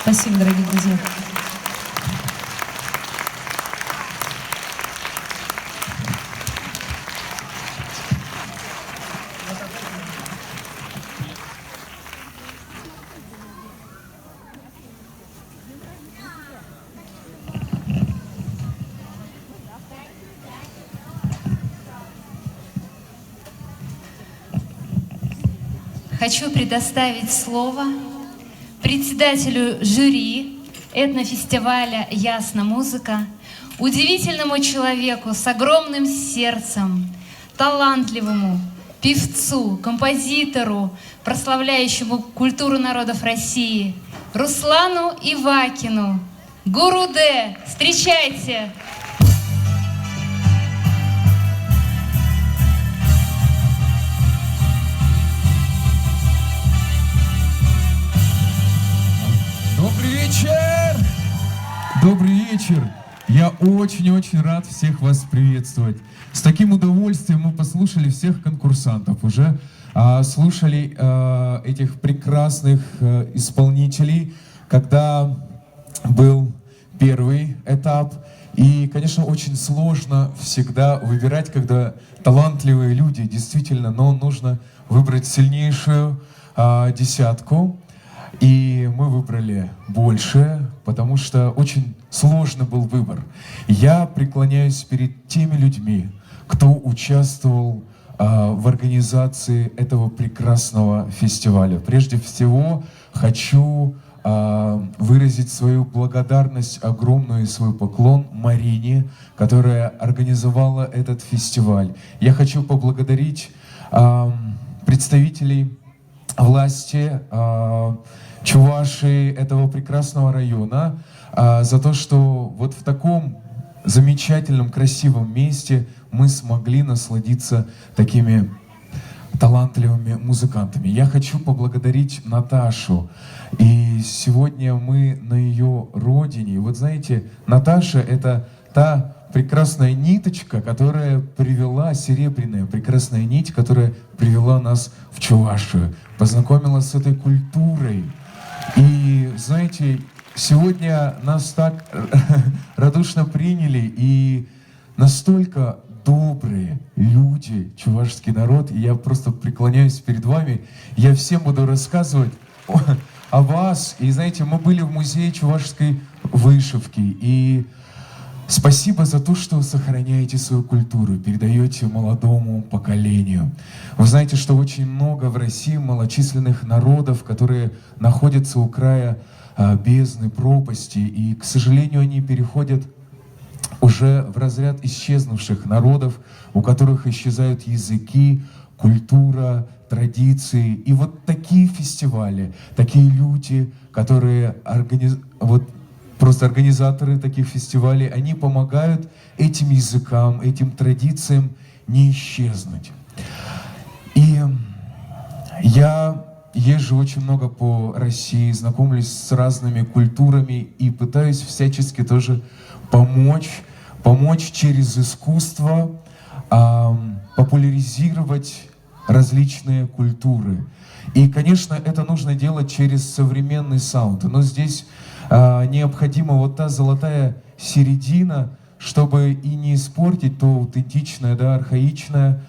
Спасибо, дорогие друзья. Хочу предоставить слово председателю жюри этнофестиваля «Ясна музыка», удивительному человеку с огромным сердцем, талантливому певцу, композитору, прославляющему культуру народов России, Руслану Ивакину. Гуруде, встречайте! Добрый вечер! Добрый вечер! Я очень-очень рад всех вас приветствовать. С таким удовольствием мы послушали всех конкурсантов, уже слушали этих прекрасных исполнителей, когда был первый этап. И, конечно, очень сложно всегда выбирать, когда талантливые люди, действительно, но нужно выбрать сильнейшую десятку. И мы выбрали больше, потому что очень сложный был выбор. Я преклоняюсь перед теми людьми, кто участвовал в организации этого прекрасного фестиваля. Прежде всего, хочу выразить свою благодарность огромную и свой поклон Марине, которая организовала этот фестиваль. Я хочу поблагодарить представителей власти Чувашии, этого прекрасного района, за то, что вот в таком замечательном, красивом месте мы смогли насладиться такими талантливыми музыкантами. Я хочу поблагодарить Наташу. И сегодня мы на ее родине. Вот знаете, Наташа — это та прекрасная ниточка, которая привела, серебряная прекрасная нить, которая привела нас в Чувашию, познакомила с этой культурой. И знаете, сегодня нас так радушно приняли, и настолько добрые люди, чувашский народ, и я просто преклоняюсь перед вами. Я всем буду рассказывать о вас. И знаете, мы были в музее чувашской вышивки, и спасибо за то, что сохраняете свою культуру, передаете молодому поколению. Вы знаете, что очень много в России малочисленных народов, которые находятся у края бездны, пропасти, и, к сожалению, они переходят уже в разряд исчезнувших народов, у которых исчезают языки, культура, традиции. И вот такие фестивали, такие люди, которые просто организаторы таких фестивалей, они помогают этим языкам, этим традициям не исчезнуть. И я езжу очень много по России, знакомлюсь с разными культурами и пытаюсь всячески тоже помочь через искусство, популяризировать различные культуры. И, конечно, это нужно делать через современный саунд. Но здесь необходима вот та золотая середина, чтобы и не испортить то аутентичное, да, архаичное,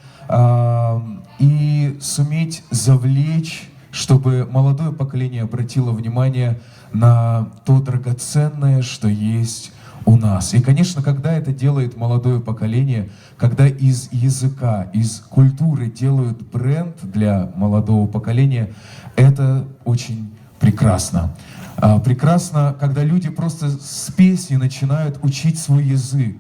и суметь завлечь, чтобы молодое поколение обратило внимание на то драгоценное, что есть у нас. И, конечно, когда это делает молодое поколение, когда из языка, из культуры делают бренд для молодого поколения, это очень прекрасно. Прекрасно, когда люди просто с песни начинают учить свой язык,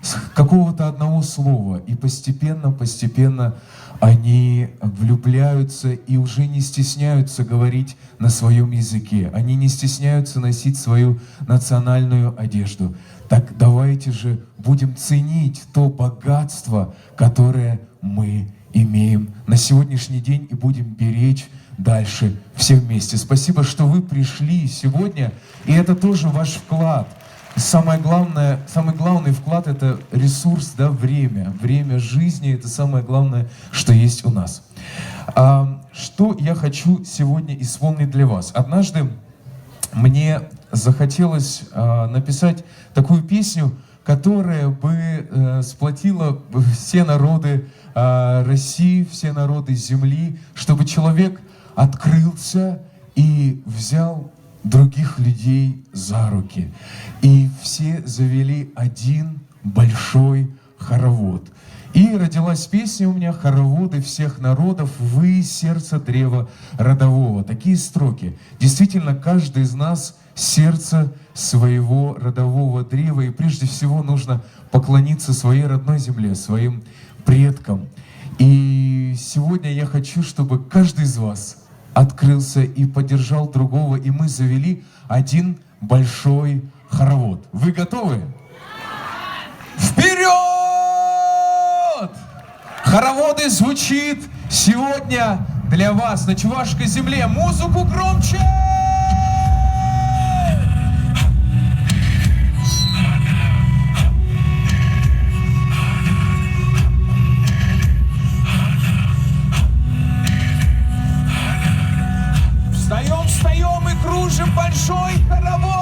с какого-то одного слова, и постепенно они влюбляются и уже не стесняются говорить на своем языке. Они не стесняются носить свою национальную одежду. Так давайте же будем ценить то богатство, которое мы имеем на сегодняшний день, и будем беречь дальше все вместе. Спасибо, что вы пришли сегодня, и это тоже ваш вклад. Самый главный вклад — это ресурс, да, время. Время жизни — это самое главное, что есть у нас. Что я хочу сегодня исполнить для вас? Однажды мне захотелось написать такую песню, которая бы сплотила все народы России, все народы Земли, чтобы человек открылся и взял других людей за руки. И все завели один большой хоровод. И родилась песня у меня «Хороводы всех народов, вы сердце древа родового». Такие строки. Действительно, каждый из нас сердце своего родового древа. И прежде всего нужно поклониться своей родной земле, своим предкам. И сегодня я хочу, чтобы каждый из вас открылся и поддержал другого. И мы завели один большой хоровод. Вы готовы? Вперед! Хороводы звучит сегодня для вас на Чувашской земле. Музыку громче! Встаем, встаем и кружим большой хоровод!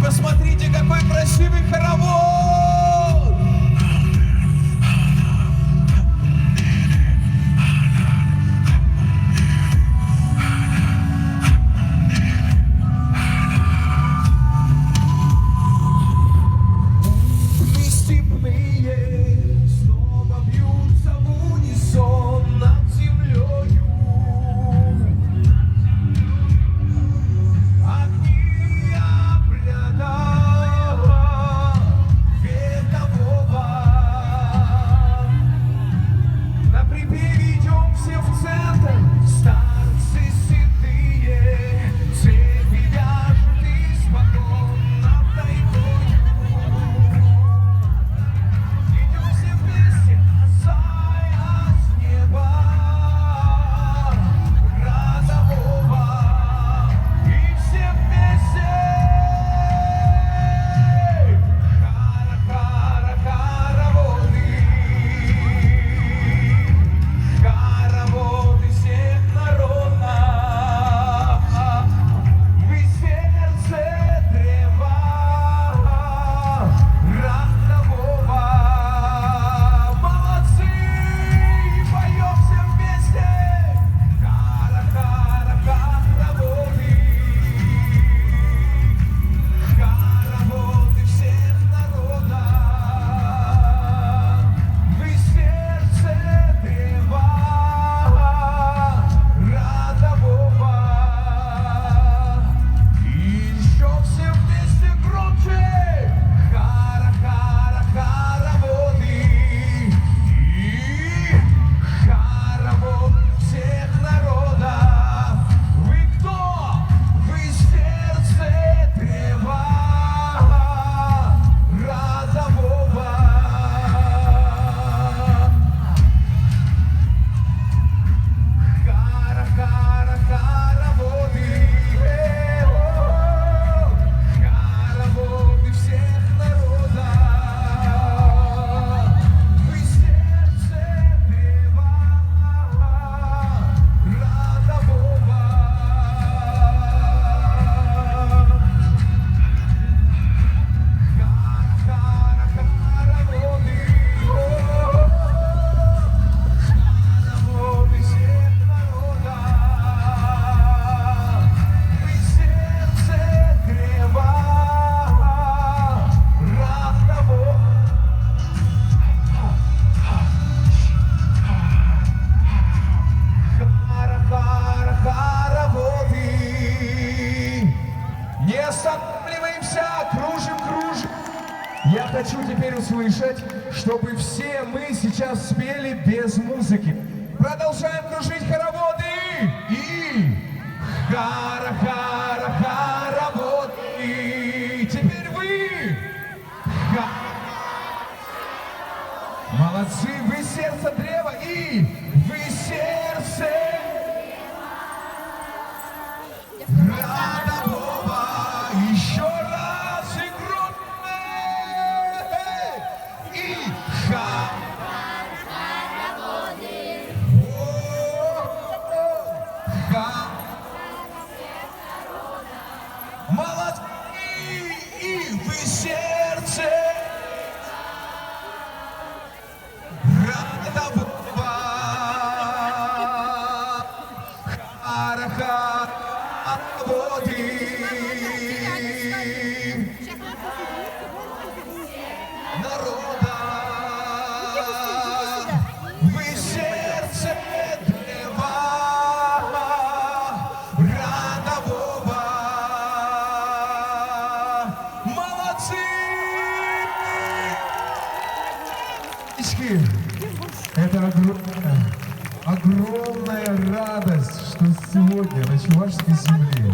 Посмотрите, какой красивый хоровод! Мы степные снова бьются в унисон над землею. Огни останавливаемся, кружим. Я хочу теперь услышать, чтобы все мы сейчас спели без музыки. Продолжаем кружить хороводы. И хороводы. Теперь вы. Молодцы, вы сердце древа и вы сердце родового. Еще раз и громко. И молодцы, и вы сердце народа. Вы сердце древа родового. Молодцы! Это огромная радость, что сегодня на Чувашской земле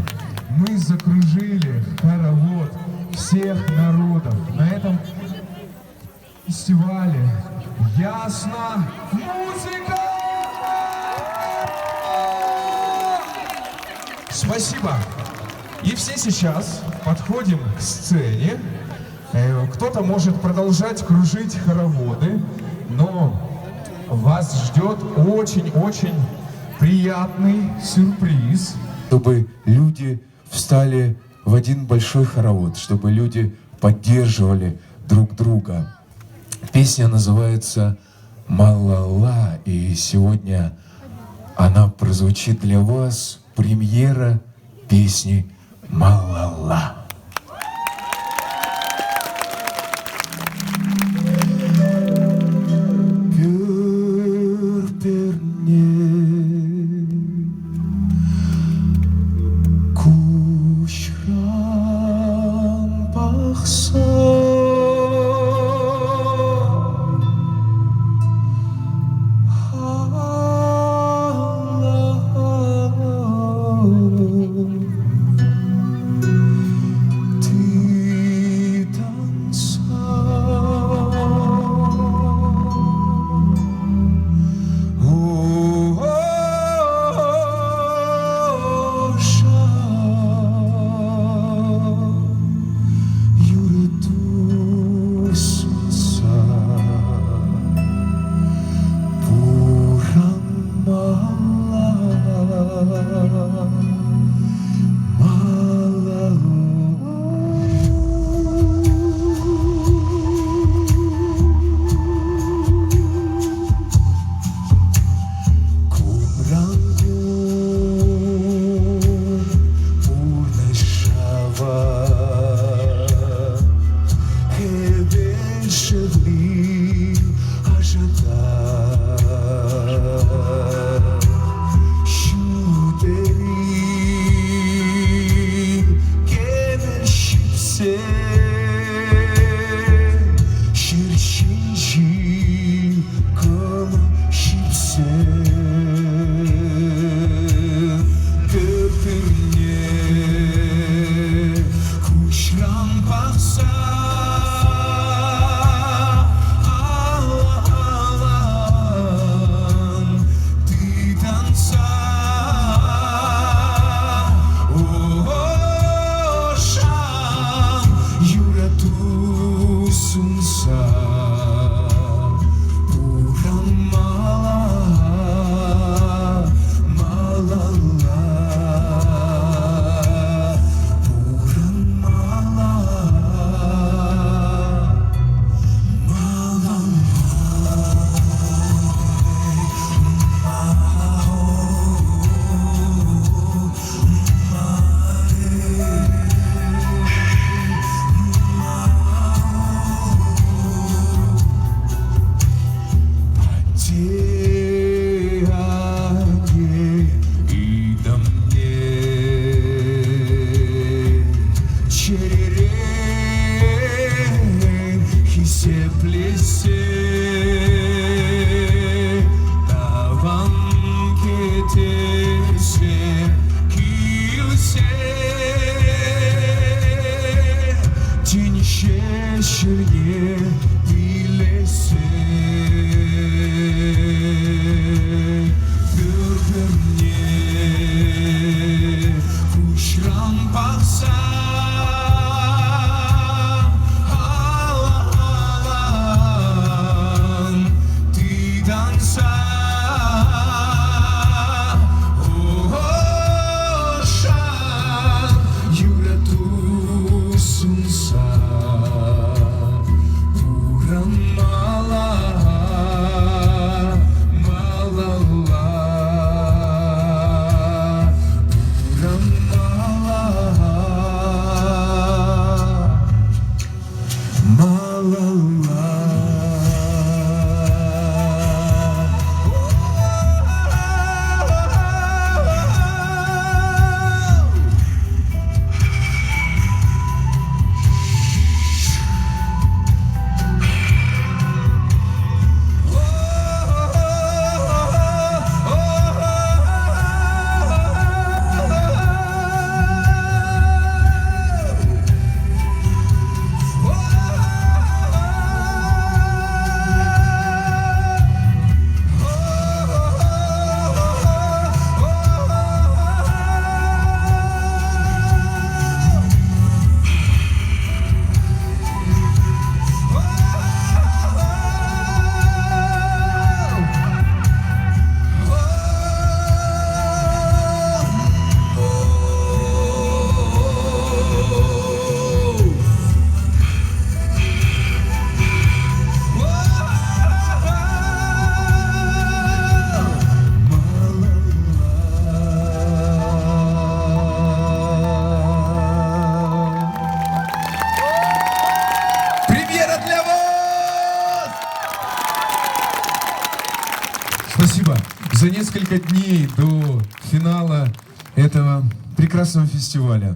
мы закружили хоровод всех народов. На этом фестивале ясно музыка! Спасибо. И все сейчас подходим к сцене. Кто-то может продолжать кружить хороводы, но вас ждет очень-очень приятный сюрприз. Чтобы люди встали в один большой хоровод, чтобы люди поддерживали друг друга. Песня называется «Малала», и сегодня она прозвучит для вас, премьера песни «Малала». вечерне билесе Bürgümne kuşran baksa Halan Didansa Oşan Yüretusunsa Buram mala Malala Buram mala Премьера для вас! Спасибо. За несколько дней до финала этого прекрасного фестиваля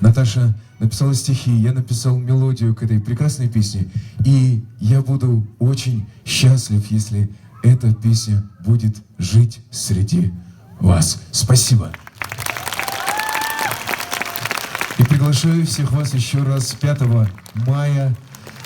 Наташа написала стихи, я написал мелодию к этой прекрасной песне. И я буду очень счастлив, если эта песня будет жить среди вас. Спасибо. И приглашаю всех вас еще раз 5 мая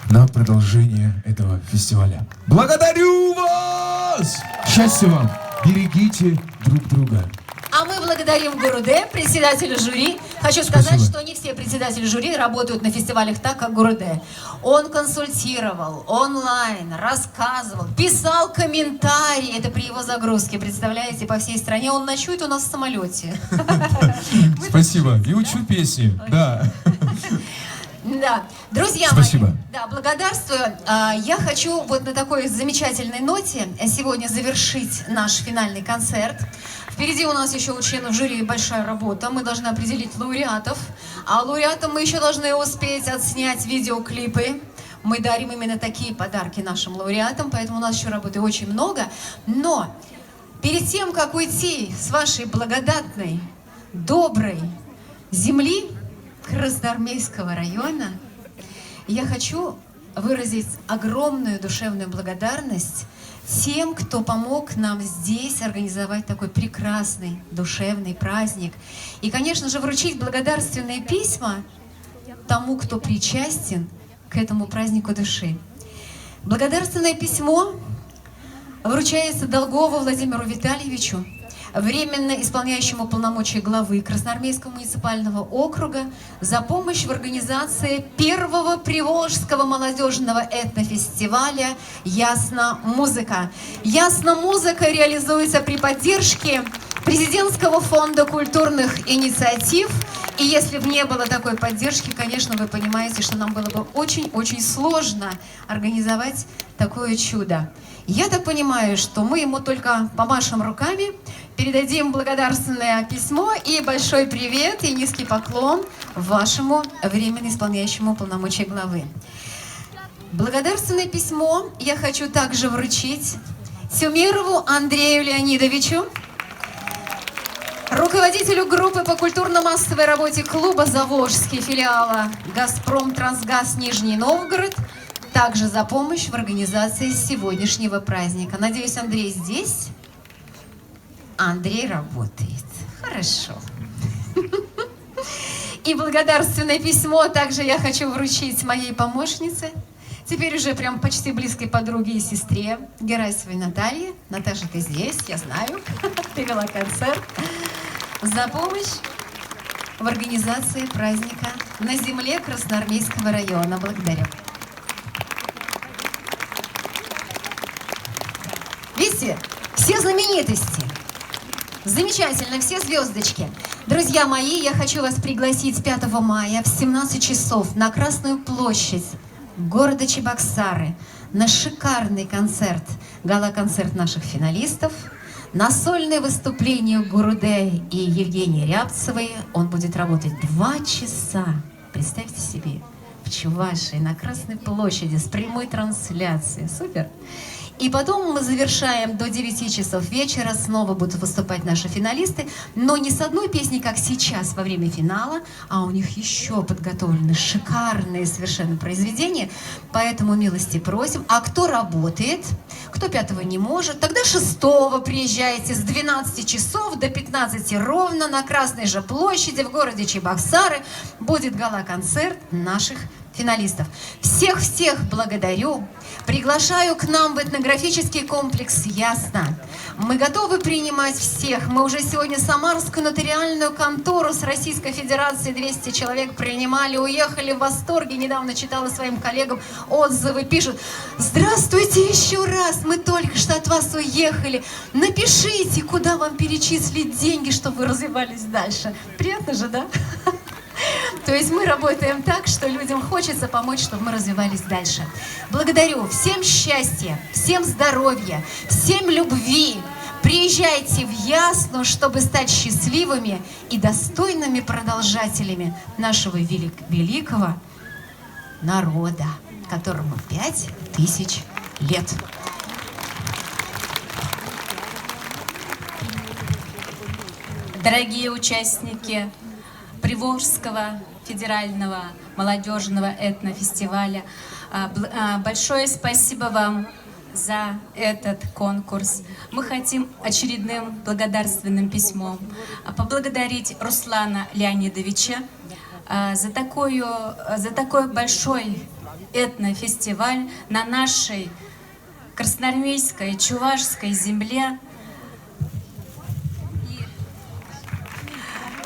на продолжение этого фестиваля. Благодарю вас! Счастья вам! Берегите друг друга. А мы благодарим Гуруде, председателя жюри. Хочу сказать, Спасибо. что не все председатели жюри работают на фестивалях так, как Гуруде. Он консультировал онлайн, рассказывал, писал комментарии. Это при его загрузке, представляете, по всей стране. Он ночует у нас в самолете. Спасибо. И учу песни. Да. Да, друзья Спасибо. мои, да, благодарствую. Я хочу вот на такой замечательной ноте сегодня завершить наш финальный концерт. Впереди у нас еще у членов жюри большая работа. Мы должны определить лауреатов. А лауреатам мы еще должны успеть отснять видеоклипы. Мы дарим именно такие подарки нашим лауреатам, поэтому у нас еще работы очень много. Но перед тем, как уйти с вашей благодатной, доброй земли Красноармейского района, я хочу выразить огромную душевную благодарность тем, кто помог нам здесь организовать такой прекрасный душевный праздник. И, конечно же, вручить благодарственные письма тому, кто причастен к этому празднику души. Благодарственное письмо вручается Долгову Владимиру Витальевичу, временно исполняющему полномочия главы Красноармейского муниципального округа, за помощь в организации первого Приволжского молодежного этнофестиваля «Ясно-музыка». «Ясно-музыка» реализуется при поддержке Президентского фонда культурных инициатив. И если бы не было такой поддержки, конечно, вы понимаете, что нам было бы очень-очень сложно организовать такое чудо. Я так понимаю, что мы ему только помашем руками, передадим благодарственное письмо и большой привет и низкий поклон вашему временно исполняющему полномочия главы. Благодарственное письмо я хочу также вручить Тюмирову Андрею Леонидовичу, руководителю группы по культурно-массовой работе клуба «Заволжский» филиала «Газпром Трансгаз Нижний Новгород», также за помощь в организации сегодняшнего праздника. Надеюсь, Андрей здесь? Андрей работает. Хорошо. И благодарственное письмо также я хочу вручить моей помощнице, теперь уже прям почти близкой подруге и сестре Герасимовой Наталье. Наташа, ты здесь, я знаю, ты вела концерт. За помощь в организации праздника на земле Красноармейского района. Благодарю. Видите, все знаменитости. Замечательно, все звездочки. Друзья мои, я хочу вас пригласить 5 мая в 17 часов на Красную площадь города Чебоксары на шикарный концерт, гала-концерт наших финалистов, на сольное выступление Гуруде и Евгении Рябцевой. Он будет работать 2 часа. Представьте себе, в Чувашии, на Красной площади, с прямой трансляцией. Супер! И потом мы завершаем до 9 часов вечера. Снова будут выступать наши финалисты. Но не с одной песней, как сейчас, во время финала, а у них еще подготовлены шикарные совершенно произведения. Поэтому милости просим. А кто работает, кто 5-го не может, тогда 6-го приезжайте с 12 часов до 15 ровно на Красной же площади в городе Чебоксары. Будет гала-концерт наших финалистов. Всех-всех благодарю. Приглашаю к нам в этнографический комплекс «Ясно». Мы готовы принимать всех. Мы уже сегодня Самарскую нотариальную контору с Российской Федерации 200 человек принимали, уехали в восторге. Недавно читала своим коллегам отзывы, пишут: «Здравствуйте еще раз, мы только что от вас уехали. Напишите, куда вам перечислить деньги, чтобы вы развивались дальше». Приятно же, да? То есть мы работаем так, что людям хочется помочь, чтобы мы развивались дальше. Благодарю. Всем счастья, всем здоровья, всем любви. Приезжайте в Ясну, чтобы стать счастливыми и достойными продолжателями нашего великого народа, которому 5000 лет. Дорогие участники Приволжского федерального молодежного этнофестиваля, большое спасибо вам за этот конкурс. Мы хотим очередным благодарственным письмом поблагодарить Руслана Леонидовича за такой большой этнофестиваль на нашей красноармейской, чувашской земле.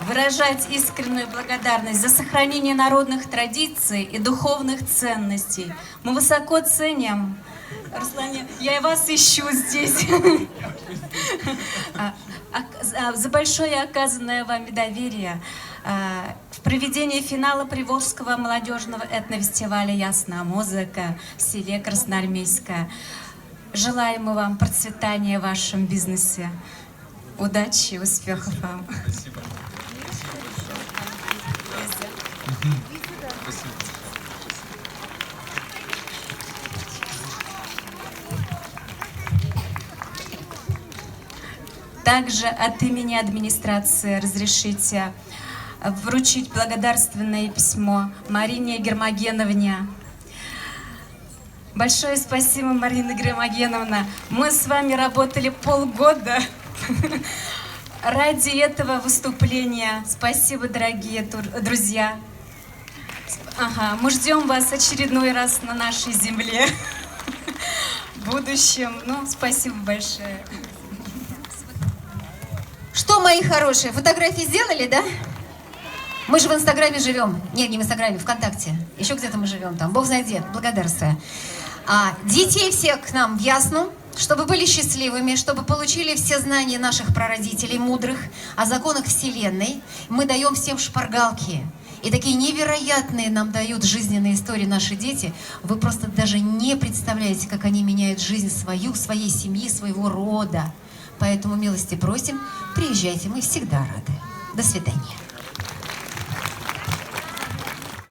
Выражать искреннюю благодарность за сохранение народных традиций и духовных ценностей. Мы высоко ценим, Руслан, я и вас ищу здесь, за большое оказанное вами доверие в проведении финала Приволжского молодежного этнофестиваля «Ясная музыка» в селе Красноармейское. Желаем мы вам процветания в вашем бизнесе. Удачи и успехов вам. Спасибо. Также от имени администрации разрешите вручить благодарственное письмо Марине Гермогеновне. Большое спасибо, Марина Гермогеновна. Мы с вами работали полгода ради этого выступления. Спасибо, дорогие друзья. Ага, мы ждем вас очередной раз на нашей земле в будущем. Ну, спасибо большое. Что, мои хорошие, фотографии сделали, да? Мы же в Инстаграме живем. Нет, не в Инстаграме, ВКонтакте. Еще где-то мы живем там. Бог знает где. Благодарствую. Детей всех к нам в Ясну, чтобы были счастливыми, чтобы получили все знания наших прародителей мудрых о законах Вселенной. Мы даем всем шпаргалки. И такие невероятные нам дают жизненные истории наши дети. Вы просто даже не представляете, как они меняют жизнь свою, своей семьи, своего рода. Поэтому милости просим, приезжайте, мы всегда рады. До свидания.